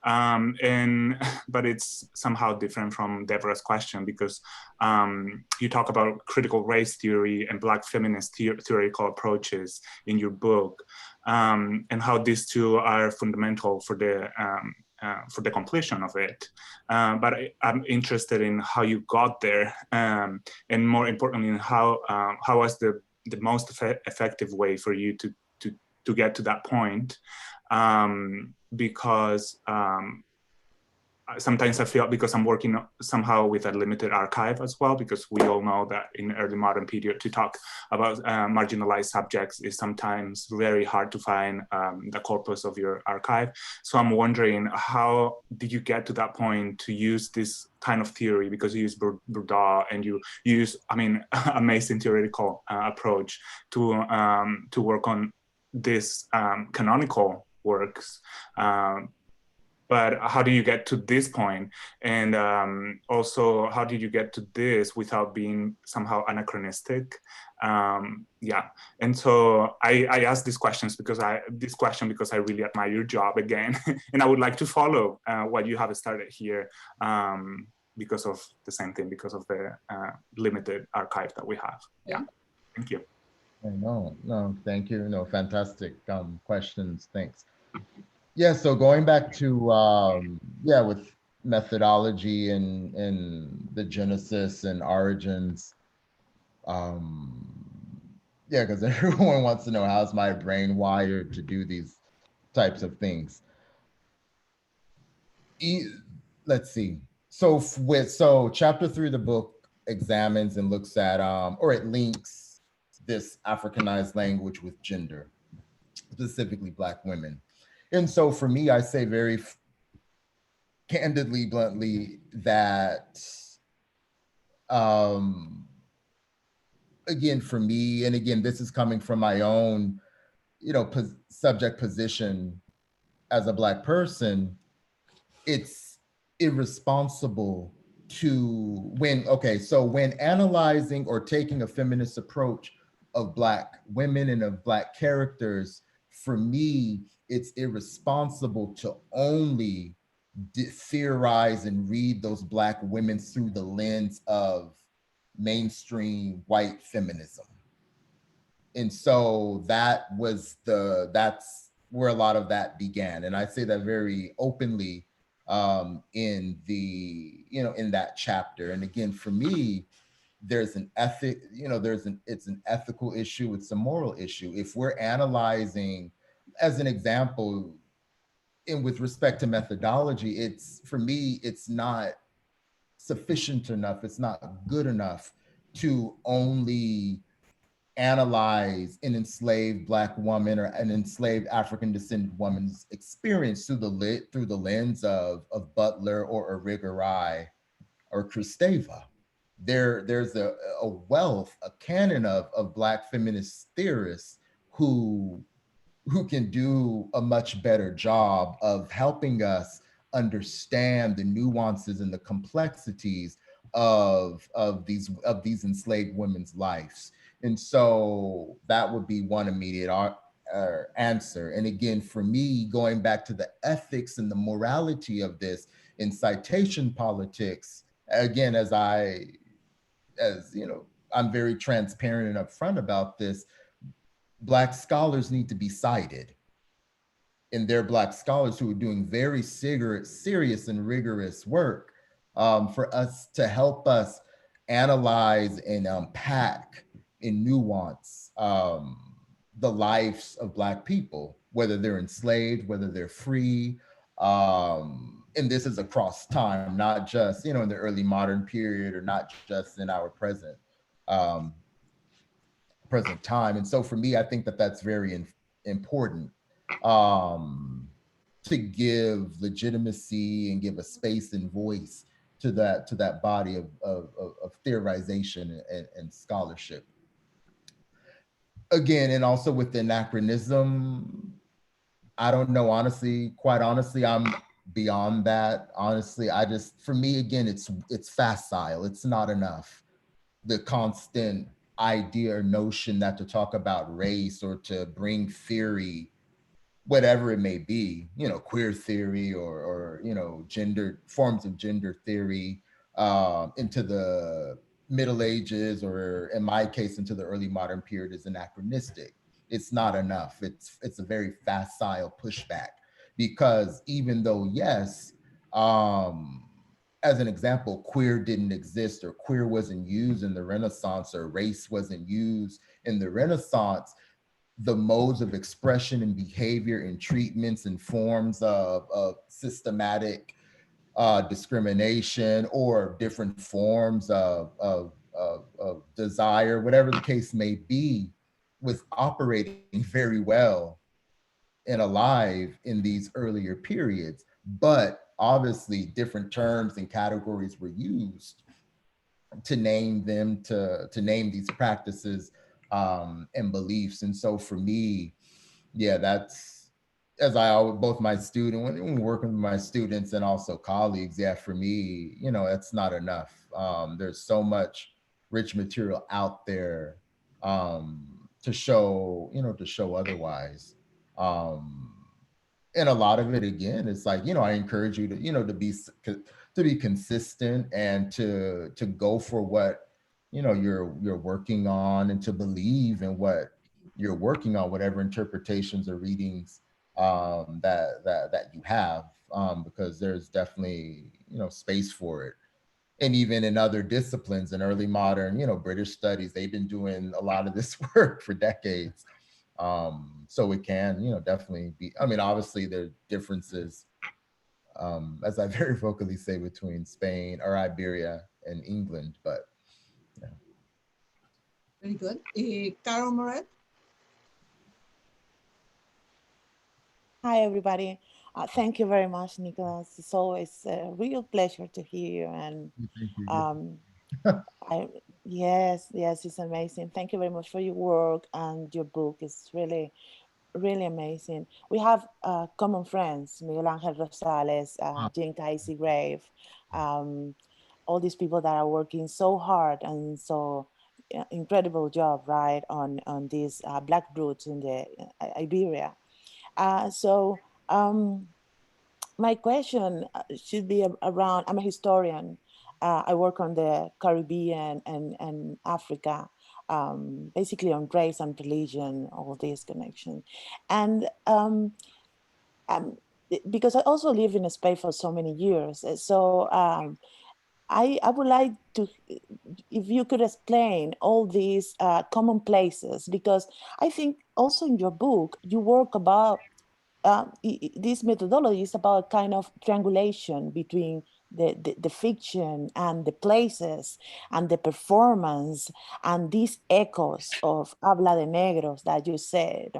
But it's somehow different from Deborah's question, because you talk about critical race theory and Black feminist theoretical approaches in your book, and how these two are fundamental for the completion of it. But I'm interested in how you got there, and more importantly, in how was the most effective way for you to get to that point. Because sometimes I feel, because I'm working somehow with a limited archive as well, because we all know that in early modern period to talk about marginalized subjects is sometimes very hard to find the corpus of your archive. So I'm wondering, how did you get to that point to use this kind of theory, because you use Bourdieu and you use, amazing theoretical approach to work on this canonical works, but how do you get to this point? And also, how did you get to this without being somehow anachronistic? And so I ask these questions because I really admire your job again, and I would like to follow what you have started here, because of the same thing, because of the limited archive that we have. Yeah, thank you. No, thank you. No, fantastic questions. Thanks. Yeah, so going back to with methodology and the genesis and origins, because everyone wants to know, how's my brain wired to do these types of things. Let's see. So chapter 3 of the book examines and looks at, or it links this Africanized language with gender, specifically Black women. And so for me, I say very candidly, bluntly, that again, for me, and again, this is coming from my own, subject position as a Black person, it's irresponsible to when analyzing or taking a feminist approach Black women and of Black characters, for me, it's irresponsible to only theorize and read those Black women through the lens of mainstream white feminism. And so that's where a lot of that began. And I say that very openly in that chapter. And again, for me, there's an ethic, it's an ethical issue, it's a moral issue. If we're analyzing, as an example, and with respect to methodology, for me, it's not sufficient enough, it's not good enough to only analyze an enslaved Black woman or an enslaved African descended woman's experience through the lens of Butler or Irigaray or Kristeva. There's a wealth, a canon of Black feminist theorists who can do a much better job of helping us understand the nuances and the complexities of these enslaved women's lives. And so that would be one immediate answer. And again, for me, going back to the ethics and the morality of this in citation politics, again, I'm very transparent and upfront about this. Black scholars need to be cited. And they're Black scholars who are doing very serious and rigorous work for us to help us analyze and unpack in nuance the lives of Black people, whether they're enslaved, whether they're free. And this is across time, not just, in the early modern period or not just in our present time. And so for me, I think that that's very important to give legitimacy and give a space and voice to that body of theorization and scholarship. Again, and also with the anachronism, I don't know, quite honestly, I'm beyond that. Honestly, for me, again, it's facile. It's not enough. The constant idea or notion that to talk about race or to bring theory, whatever it may be, queer theory or gender forms of gender theory into the Middle Ages, or in my case, into the early modern period, is anachronistic. It's not enough. It's a very facile pushback, because even though, yes, as an example, queer didn't exist or queer wasn't used in the Renaissance or race wasn't used in the Renaissance, the modes of expression and behavior and treatments and forms of systematic discrimination or different forms of desire, whatever the case may be, was operating very well and alive in these earlier periods. But obviously different terms and categories were used to name them, to name these practices and beliefs. And so for me, yeah, that's, as I always, both my student, when working with my students and also colleagues, yeah, for me, that's not enough. There's so much rich material out there to show otherwise. And a lot of it, again, it's like, I encourage you to be consistent and to go for what, you're working on, and to believe in what you're working on, whatever interpretations or readings that you have, because there's definitely, space for it. And even in other disciplines, in early modern, British studies, they've been doing a lot of this work for decades. So it can, definitely be, obviously there are differences, as I very vocally say, between Spain or Iberia and England, but yeah. Very good. Carol Moret. Hi, everybody. Thank you very much, Nicholas. It's always a real pleasure to hear you. And yes, it's amazing. Thank you very much for your work, and your book is really, really amazing. We have common friends, Miguel Ángel Rosales, Jean Casey Grave, all these people that are working so hard and so incredible job, right, on these Black roots in the Iberia. So my question should be around, I'm a historian. I work on the Caribbean and Africa, basically on race and religion, all these connections. And because I also live in Spain for so many years, so I would like to, if you could explain all these common places, because I think also in your book, you work about this methodology is about kind of triangulation between the fiction and the places and the performance and these echoes of Habla de Negros that you said.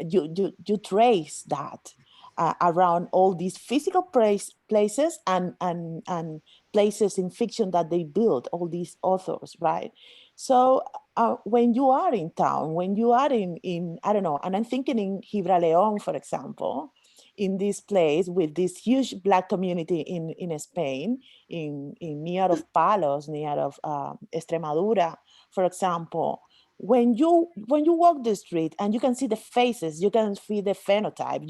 You trace that around all these physical places and places in fiction that they build, all these authors, right? So when you are in town, when you are in I don't know, and I'm thinking in Gibraleón, for example, in this place with this huge Black community in Spain, in near of Palos, near of Extremadura, for example, when you walk the street and you can see the faces, you can see the phenotype,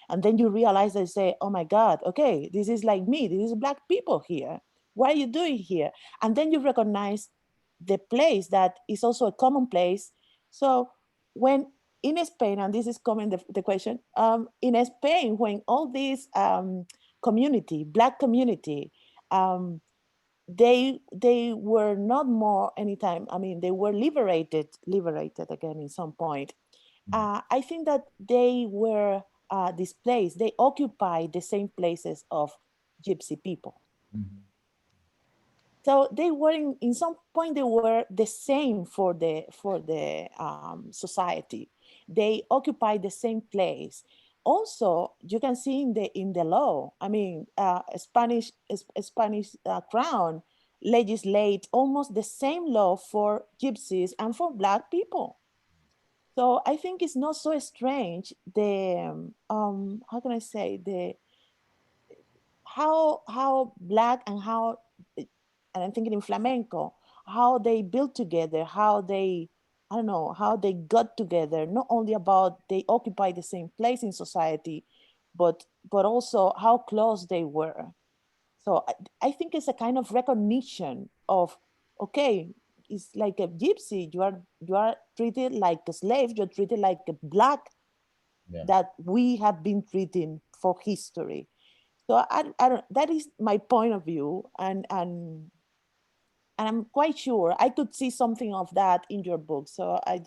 and then you realize and say, oh my God, okay, this is like me, this is Black people here. What are you doing here? And then you recognize the place that is also a common place. So when in Spain, and this is coming the question, in Spain, when all these community, Black community, they were not more anytime, I mean, they were liberated again in some point. I think that they were displaced, they occupied the same places of Gypsy people. So they were in some point they were the same for the society. They occupied the same place. Also, you can see in the law. I mean, Spanish crown legislate almost the same law for Gypsies and for Black people. So I think it's not so strange. The how can I say, the how Black and how, and I'm thinking in flamenco, how they built together, how they, I don't know, how they got together, not only about they occupy the same place in society, but also how close they were. So I think it's a kind of recognition of, okay, it's like a Gypsy, you are treated like a slave, you're treated like a Black that we have been treating for history. So I don't, that is my point of view, and I'm quite sure I could see something of that in your book. So I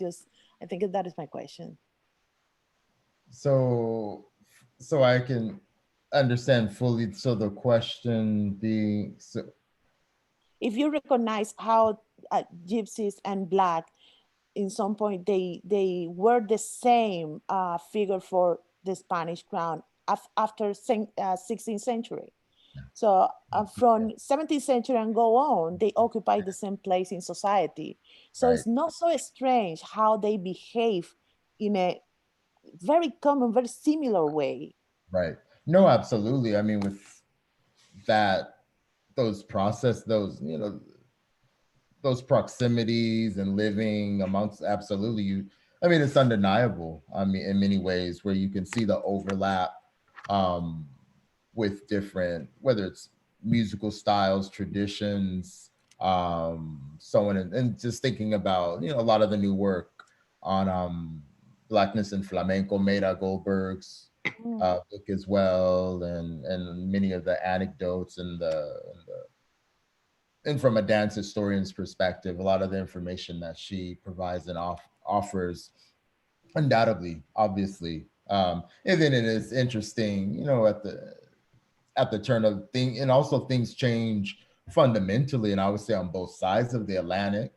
think that is my question. So I can understand fully. So the question being, so if you recognize how Gypsies and Black, in some point they were the same figure for the Spanish crown after 16th century. So from 17th century and go on, they occupy the same place in society. So it's not so strange how they behave in a very common, very similar way. Right. No, absolutely. I mean, with that, those proximities and living amongst, absolutely. I mean, it's undeniable. I mean, in many ways where you can see the overlap with different, whether it's musical styles, traditions, so on, and just thinking about, a lot of the new work on Blackness in Flamenco, Mayra Goldberg's book as well, and many of the anecdotes and from a dance historian's perspective, a lot of the information that she provides and offers, undoubtedly, obviously. And then it is interesting, at the turn of thing, and also things change fundamentally, and I would say on both sides of the Atlantic,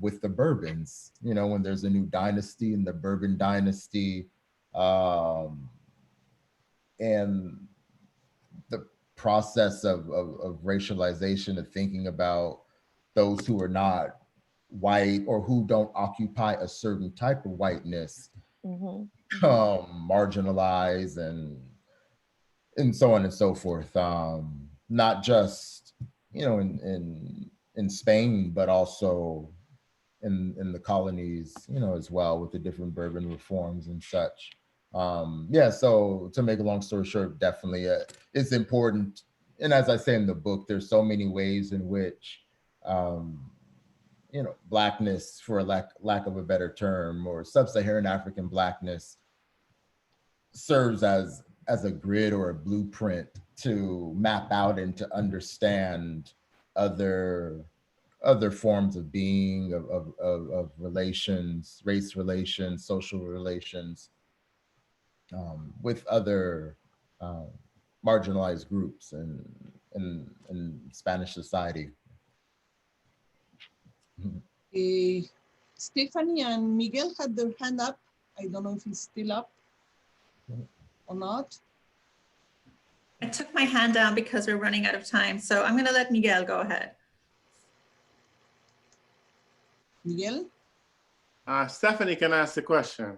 with the Bourbons, when there's a new dynasty in the Bourbon dynasty, and the process of racialization, of thinking about those who are not white or who don't occupy a certain type of whiteness, marginalized and so on and so forth. Not just, in in Spain, but also in the colonies, you know, as well, with the different Bourbon reforms and such. Yeah, so to make a long story short, definitely it's important. And as I say in the book, there's so many ways in which, you know, Blackness, for lack of a better term, or sub-Saharan African Blackness serves as a grid or a blueprint to map out and to understand other forms of being, of relations, race relations, social relations, with other marginalized groups in Spanish society. Stephanie and Miguel had their hand up. I don't know if it's still up or not. I took my hand down because we're running out of time, so I'm going to let Miguel go ahead. Miguel? Stephanie can ask the question.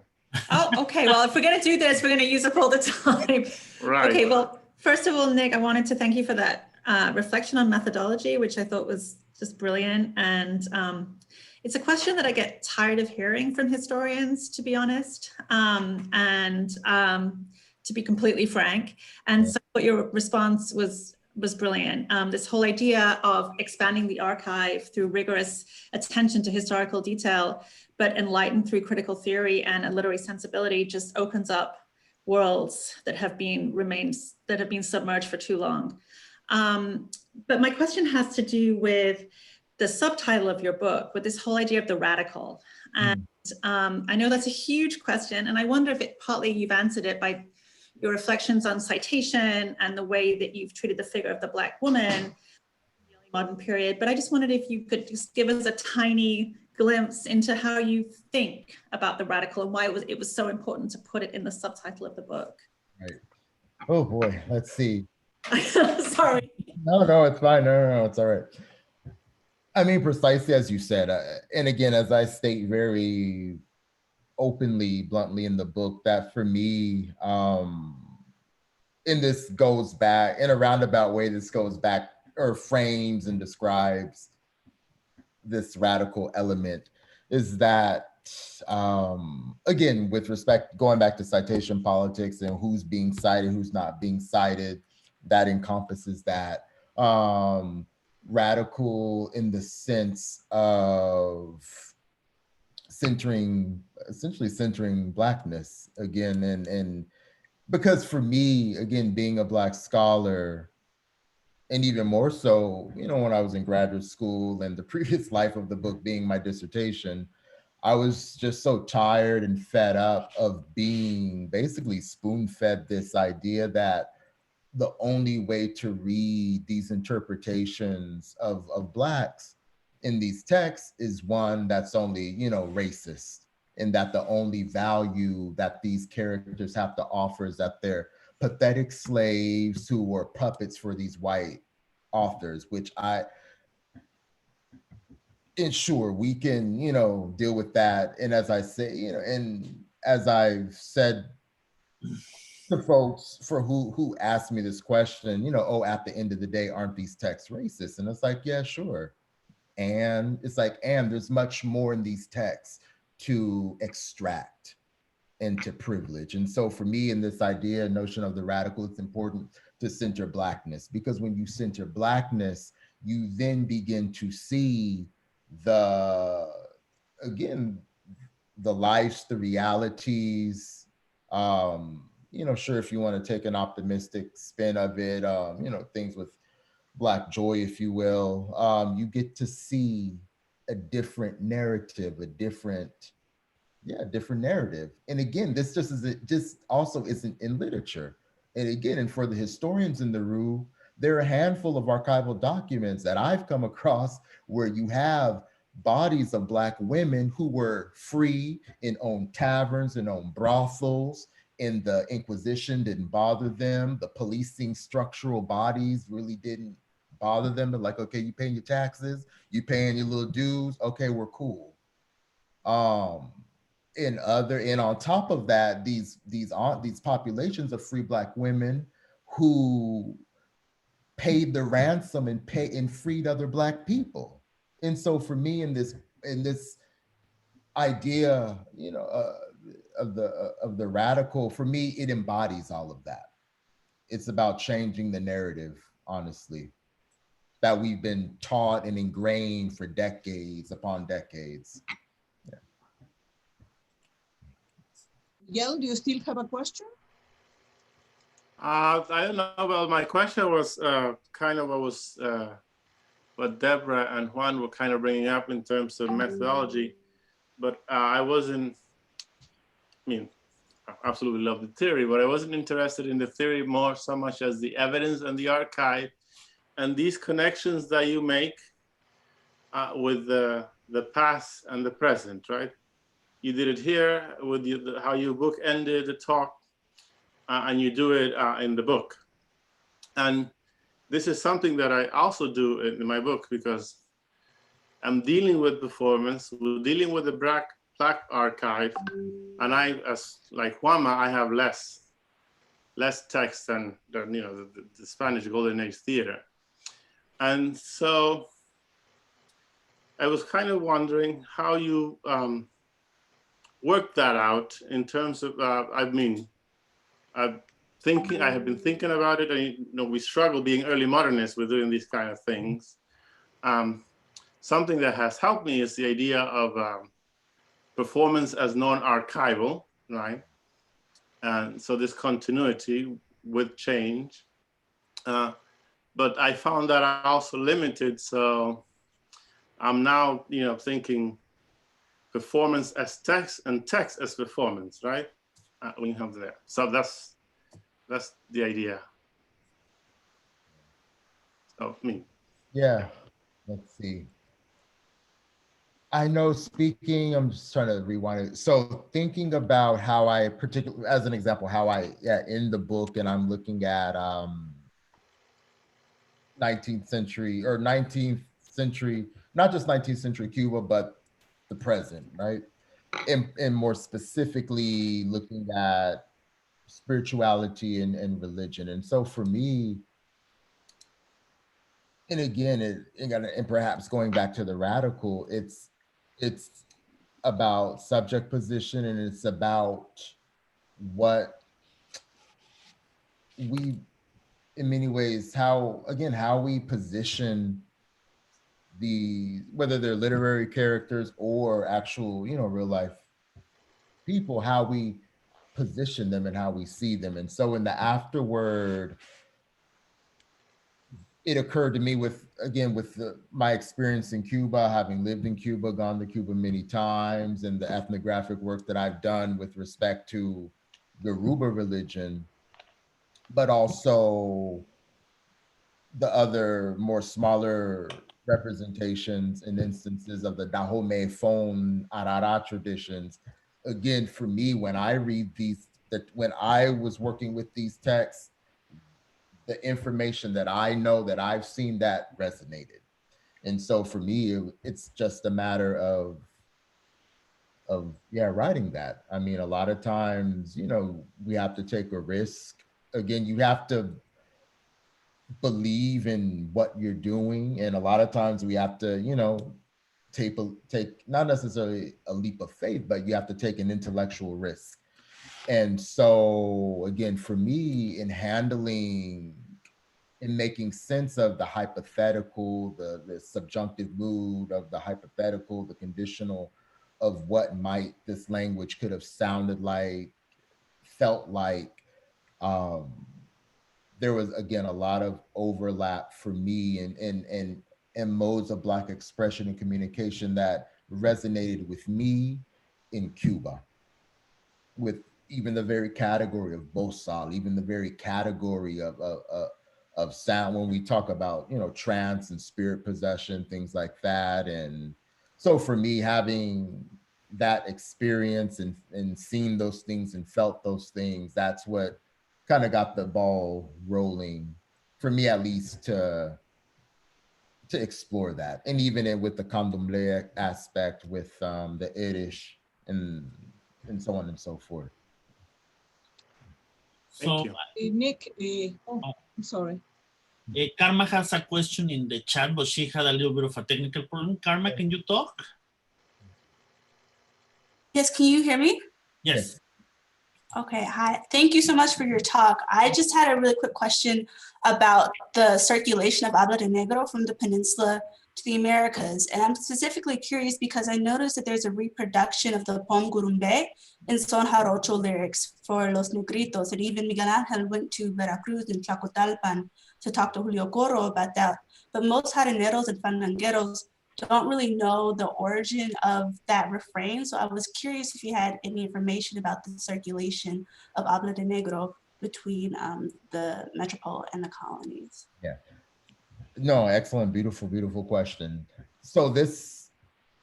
Oh, okay. Well, if we're going to do this, we're going to use up all the time. Right. Okay, well, first of all, Nick, I wanted to thank you for that reflection on methodology, which I thought was just brilliant. And it's a question that I get tired of hearing from historians, to be honest, to be completely frank. And so what your response was brilliant. This whole idea of expanding the archive through rigorous attention to historical detail, but enlightened through critical theory and a literary sensibility, just opens up worlds that have been submerged for too long. But my question has to do with the subtitle of your book, with this whole idea of the radical. And I know that's a huge question, and I wonder if partly you've answered it by your reflections on citation and the way that you've treated the figure of the Black woman in the early modern period. But I just wondered if you could just give us a tiny glimpse into how you think about the radical and why it was so important to put it in the subtitle of the book. Right. Oh boy, let's see. Sorry. No, it's fine. No, it's all right. I mean, precisely as you said, and again, as I state very openly, bluntly in the book, that for me, and this goes back, in a roundabout way, this goes back or frames and describes this radical element, is that, again, with respect, going back to citation politics and who's being cited, who's not being cited, that encompasses that. Radical in the sense of essentially centering Blackness again, and because for me, again, being a Black scholar, and even more so, you know, when I was in graduate school and the previous life of the book being my dissertation, I was just so tired and fed up of being basically spoon-fed this idea that the only way to read these interpretations of Blacks in these texts is one that's only, you know, racist, and that the only value that these characters have to offer is that they're pathetic slaves who were puppets for these white authors, which sure, we can, you know, deal with that. And as I say, you know, and as I've said to folks for who asked me this question, you know, oh, at the end of the day, aren't these texts racist? And it's like, yeah, sure. And it's like, and there's much more in these texts to extract and to privilege. And so for me, in this notion of the radical, it's important to center Blackness, because when you center Blackness, you then begin to see the lives, the realities, you know, sure, if you want to take an optimistic spin of it, you know, things with Black joy, if you will, you get to see a different narrative, a different narrative. And again, this just also isn't in literature. And again, and for the historians in the room, there are a handful of archival documents that I've come across where you have bodies of Black women who were free and owned taverns and owned brothels, and the Inquisition didn't bother them. The policing structural bodies really didn't bother them. They're like, okay, you paying your taxes, you paying your little dues, okay, we're cool. And on top of that, these populations of free Black women who paid the ransom and freed other Black people. And so for me in this idea, of the radical, for me, it embodies all of that. It's about changing the narrative, honestly, that we've been taught and ingrained for decades upon decades. Yeah. Miguel, do you still have a question? I don't know. Well, my question was kind of what Deborah and Juan were kind of bringing up in terms of methodology, but I absolutely love the theory, but I wasn't interested in the theory more so much as the evidence and the archive and these connections that you make with the past and the present, right? You did it here with how your book ended the talk, and you do it in the book. And this is something that I also do in my book because I'm dealing with performance, we're dealing with the Black archive, and I, as like Juanma, I have less text than the Spanish Golden Age theater. And so I was kind of wondering how you worked that out in terms of, I have been thinking about it, and we struggle being early modernists with doing these kind of things. Something that has helped me is the idea of performance as non-archival, right? And so this continuity with change. But I found that I also limited, so I'm now, thinking performance as text and text as performance, right? When you come to that. So that's the idea. So me. Yeah, let's see. I know speaking, I'm just trying to rewind it. So thinking about how I, particularly as an example, how I, in the book, and I'm looking at 19th century, not just 19th century Cuba, but the present, right? And more specifically looking at spirituality and religion. And so for me, and again, and perhaps going back to the radical, it's about subject position, and it's about what we, in many ways, how we position whether they're literary characters or actual, real life people, how we position them and how we see them. And so in the afterword, it occurred to me with my experience in Cuba, having lived in Cuba, gone to Cuba many times, and the ethnographic work that I've done with respect to the Yoruba religion, but also the other more smaller representations and instances of the Dahomey Fon Arara traditions. Again, for me, when I read when I was working with these texts, the information that I know that I've seen that resonated. And so for me, it's just a matter of writing that. I mean, a lot of times, we have to take a risk. Again, you have to believe in what you're doing. And a lot of times we have to, take not necessarily a leap of faith, but you have to take an intellectual risk. And so again, for me, in making sense of the hypothetical, the subjunctive mood of the hypothetical, the conditional of what might this language could have sounded like, felt like, there was, again, a lot of overlap for me in modes of Black expression and communication that resonated with me in Cuba, with even the very category of bosal, even the very category of sound, when we talk about, trance and spirit possession, things like that. And so for me, having that experience and seen those things and felt those things, that's what kind of got the ball rolling, for me at least, to explore that. And even with the candomblé aspect, with the Irish and so on and so forth. So, Nick, I'm sorry. Karma has a question in the chat, but she had a little bit of a technical problem. Karma, can you talk? Yes, can you hear me? Yes. Okay, hi. Thank you so much for your talk. I just had a really quick question about the circulation of habla de negro from the peninsula to the Americas. And I'm specifically curious because I noticed that there's a reproduction of the poem Gurumbe in son jarocho lyrics for Los Negritos. And even Miguel Angel went to Veracruz and Tlacotalpan to talk to Julio Corro about that. But most jaraneros and fandangueros don't really know the origin of that refrain. So I was curious if you had any information about the circulation of habla de negro between the metropole and the colonies. Yeah. No, excellent, beautiful, beautiful question. So these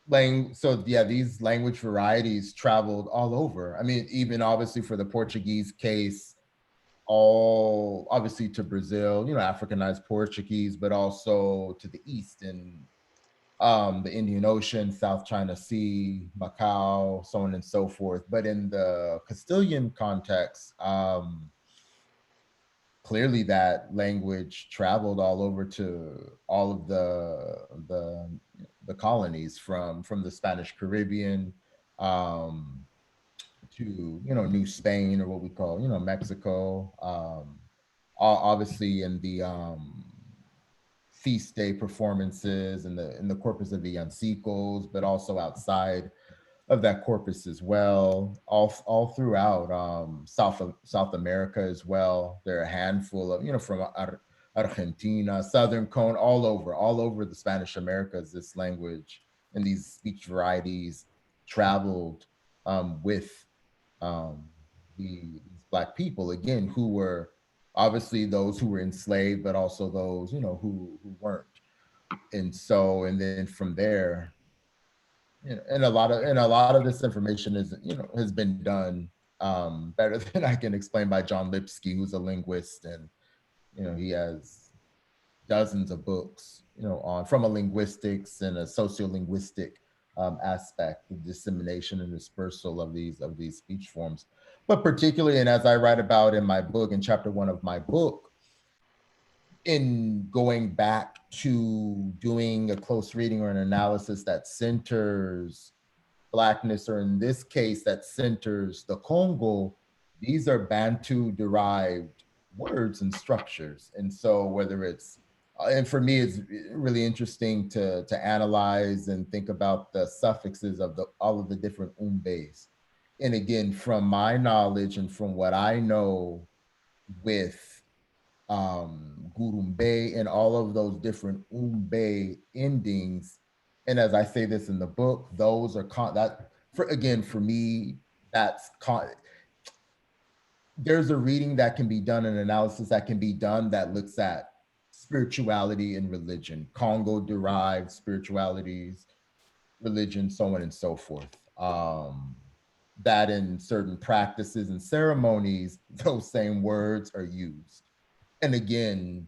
language varieties traveled all over. I mean, even obviously for the Portuguese case, all obviously to Brazil, Africanized Portuguese, but also to the east and the Indian Ocean, South China Sea, Macau, so on and so forth. But in the Castilian context, clearly that language traveled all over to all of the colonies from the Spanish Caribbean to New Spain, or what we call Mexico. Obviously in the feast day performances and in the corpus of Villancicos, but also outside of that corpus as well, all throughout South America as well. There are a handful of, from Argentina, Southern Cone, all over the Spanish Americas, this language and these speech varieties traveled with these Black people, again, who were obviously those who were enslaved, but also those, who weren't. And then from there, and a lot of this information is, has been done better than I can explain by John Lipsky, who's a linguist, and he has dozens of books, from a linguistics and a sociolinguistic aspect, the dissemination and dispersal of these speech forms. But particularly, and as I write about in my book, in chapter 1 of my book, in going back to doing a close reading or an analysis that centers Blackness, or in this case, that centers the Congo, these are Bantu-derived words and structures. And so whether it's, and for me, it's really interesting to analyze and think about the suffixes of all of the different umbes. And again, from my knowledge and from what I know with Gurumbe and all of those different umbe endings, and as I say this in the book, those are for me, there's a reading that can be done, an analysis that can be done that looks at spirituality and religion, Congo-derived spiritualities, religion, so on and so forth. That in certain practices and ceremonies, those same words are used. And again,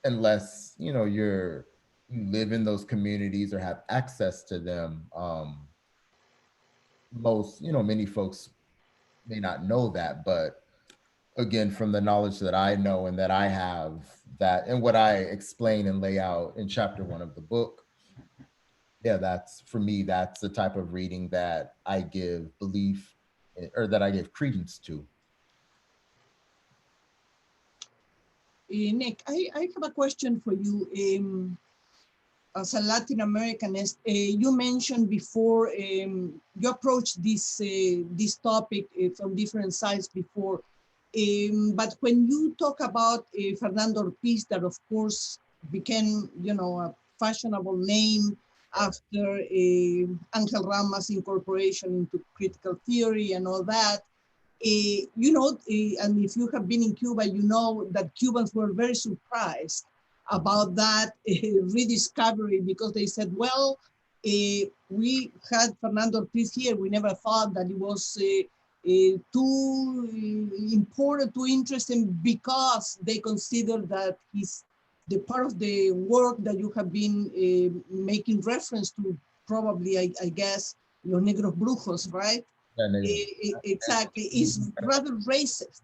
unless you live in those communities or have access to them, many folks may not know that. But again, from the knowledge that I know and that I have, that and what I explain and lay out in chapter 1 of the book, that's, for me, that's the type of reading that I give belief, or that I give credence to. Nick, I have a question for you. As a Latin Americanist, you mentioned before, you approached this topic from different sides before. But when you talk about Fernando Ortiz, that of course became, a fashionable name after Angel Rama's incorporation into critical theory and all that, and if you have been in Cuba, you know that Cubans were very surprised about that rediscovery, because they said, well, we had Fernando Ortiz here. We never thought that it was too important, too interesting, because they considered that the part of the work that you have been making reference to, probably, I guess, Los Negros Brujos, right? Exactly, is rather racist.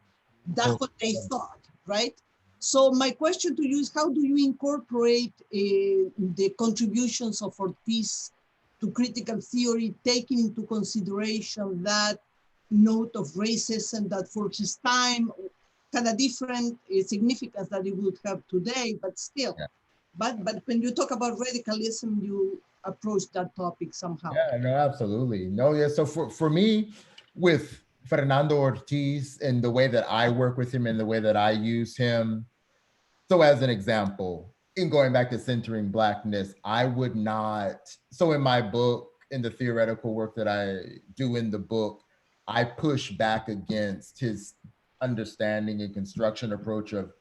That's what they thought, right? So my question to you is, how do you incorporate the contributions of Ortiz to critical theory, taking into consideration that note of racism that for his time had a different significance that it would have today, but still. Yeah. But when you talk about radicalism, you approach that topic somehow. Yeah, no, absolutely. No, yeah. So for me, with Fernando Ortiz and the way that I work with him and the way that I use him, so as an example, in going back to centering Blackness, I would not, so in my book, in the theoretical work that I do in the book, I push back against his understanding and construction approach of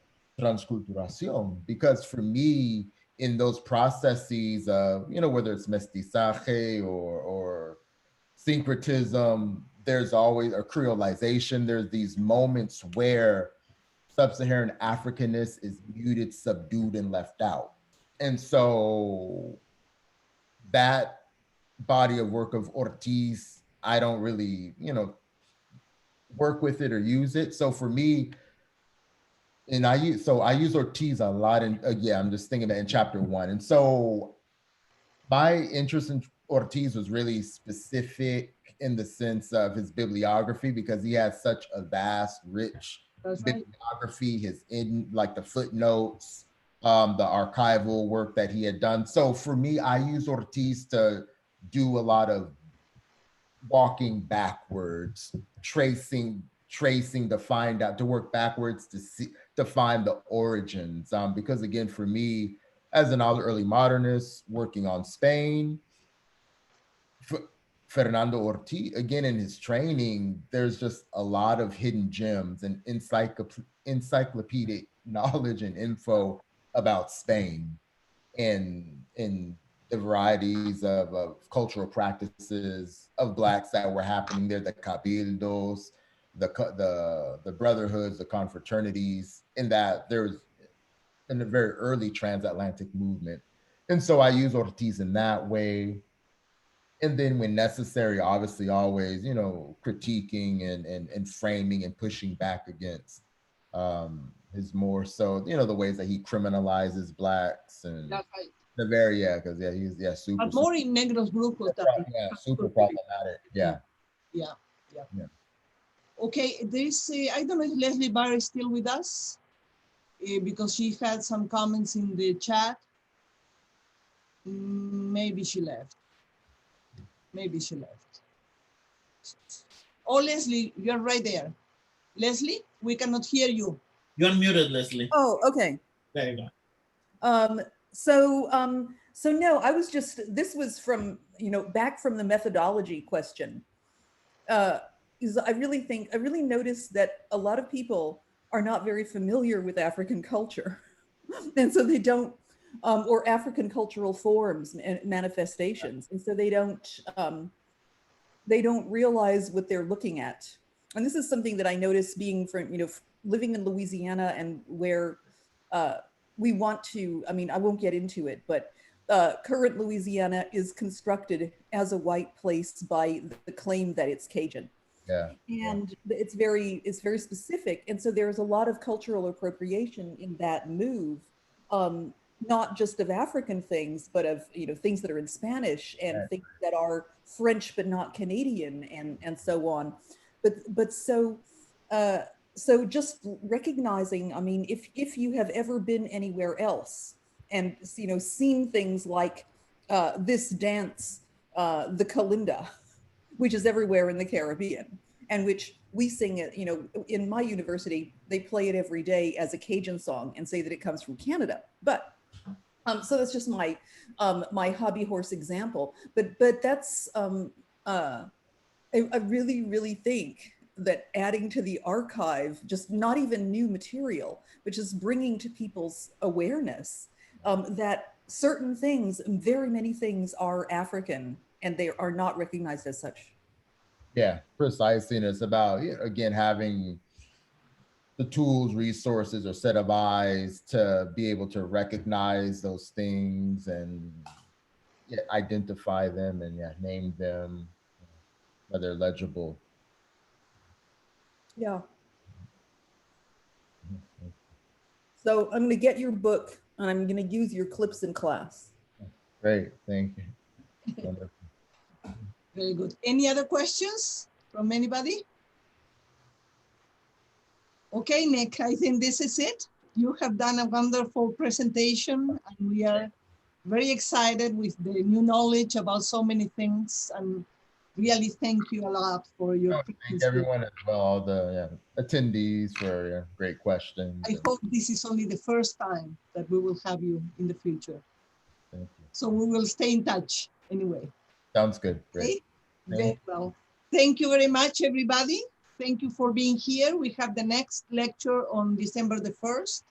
transculturación, because for me, in those processes of, whether it's mestizaje or syncretism, there's always a creolization. There's these moments where sub-Saharan Africanness is muted, subdued, and left out. And so that body of work of Ortiz, I don't really, work with it or use it. So for me, and I use Ortiz a lot. And I'm just thinking that in chapter 1. And so my interest in Ortiz was really specific in the sense of his bibliography, because he has such a vast, rich bibliography, the footnotes, the archival work that he had done. So for me, I use Ortiz to do a lot of walking backwards, tracing to work backwards to find the origins. Because again, for me, as an early modernist working on Spain, Fernando Ortiz, again, in his training, there's just a lot of hidden gems and encyclopedic knowledge and info about Spain and the varieties of cultural practices of Blacks that were happening there, the cabildos, the brotherhoods, the confraternities, in that there's in a very early transatlantic movement. And so I use Ortiz in that way. And then when necessary, obviously always, critiquing and framing and pushing back against his more so, the ways that he criminalizes Blacks and he's super. But more in Negros Grupos. Super problematic. Yeah. Okay, there's I don't know if Leslie Barr is still with us because she had some comments in the chat. Maybe she left. Oh, Leslie, you're right there. Leslie, we cannot hear you. You're muted, Leslie. Oh, okay. There you go. So no, I was just, this was from, back from the methodology question. Is I really noticed that a lot of people are not very familiar with African culture. And so they don't, or African cultural forms and manifestations. And so they don't realize what they're looking at. And this is something that I noticed being from, living in Louisiana, and where we want to, I won't get into it, but current Louisiana is constructed as a white place by the claim that it's Cajun. Yeah. And it's very specific. And so there's a lot of cultural appropriation in that move, not just of African things, but of, things that are in Spanish and things that are French, but not Canadian, and so on. But so just recognizing, if you have ever been anywhere else and, seen things like this dance, the Kalinda, which is everywhere in the Caribbean, and which we sing it, in my university, they play it every day as a Cajun song and say that it comes from Canada. But so that's just my my hobby horse example. But that's I really think that adding to the archive, just not even new material, but just bringing to people's awareness that certain things, very many things, are African and they are not recognized as such. Yeah, precisely. And it's about, again, having the tools, resources, or set of eyes to be able to recognize those things and identify them and name them, whether they're legible. Yeah. So I'm going to get your book and I'm going to use your clips in class. Great, thank you. Wonderful. Very good. Any other questions from anybody? Okay, Nick, I think this is it. You have done a wonderful presentation and we are very excited with the new knowledge about so many things, and really thank you a lot for your Thank everyone as well, all the attendees for great questions. I hope this is only the first time that we will have you in the future. Thank you. So we will stay in touch anyway. Sounds good. Okay? Great. Very well. Thank you very much, everybody. Thank you for being here. We have the next lecture on December the 1st.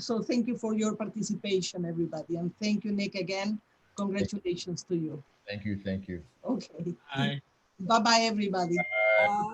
So thank you for your participation, everybody. And thank you, Nick, again. Congratulations to you. Thank you. Thank you. Okay. Bye. Bye-bye, everybody. Bye.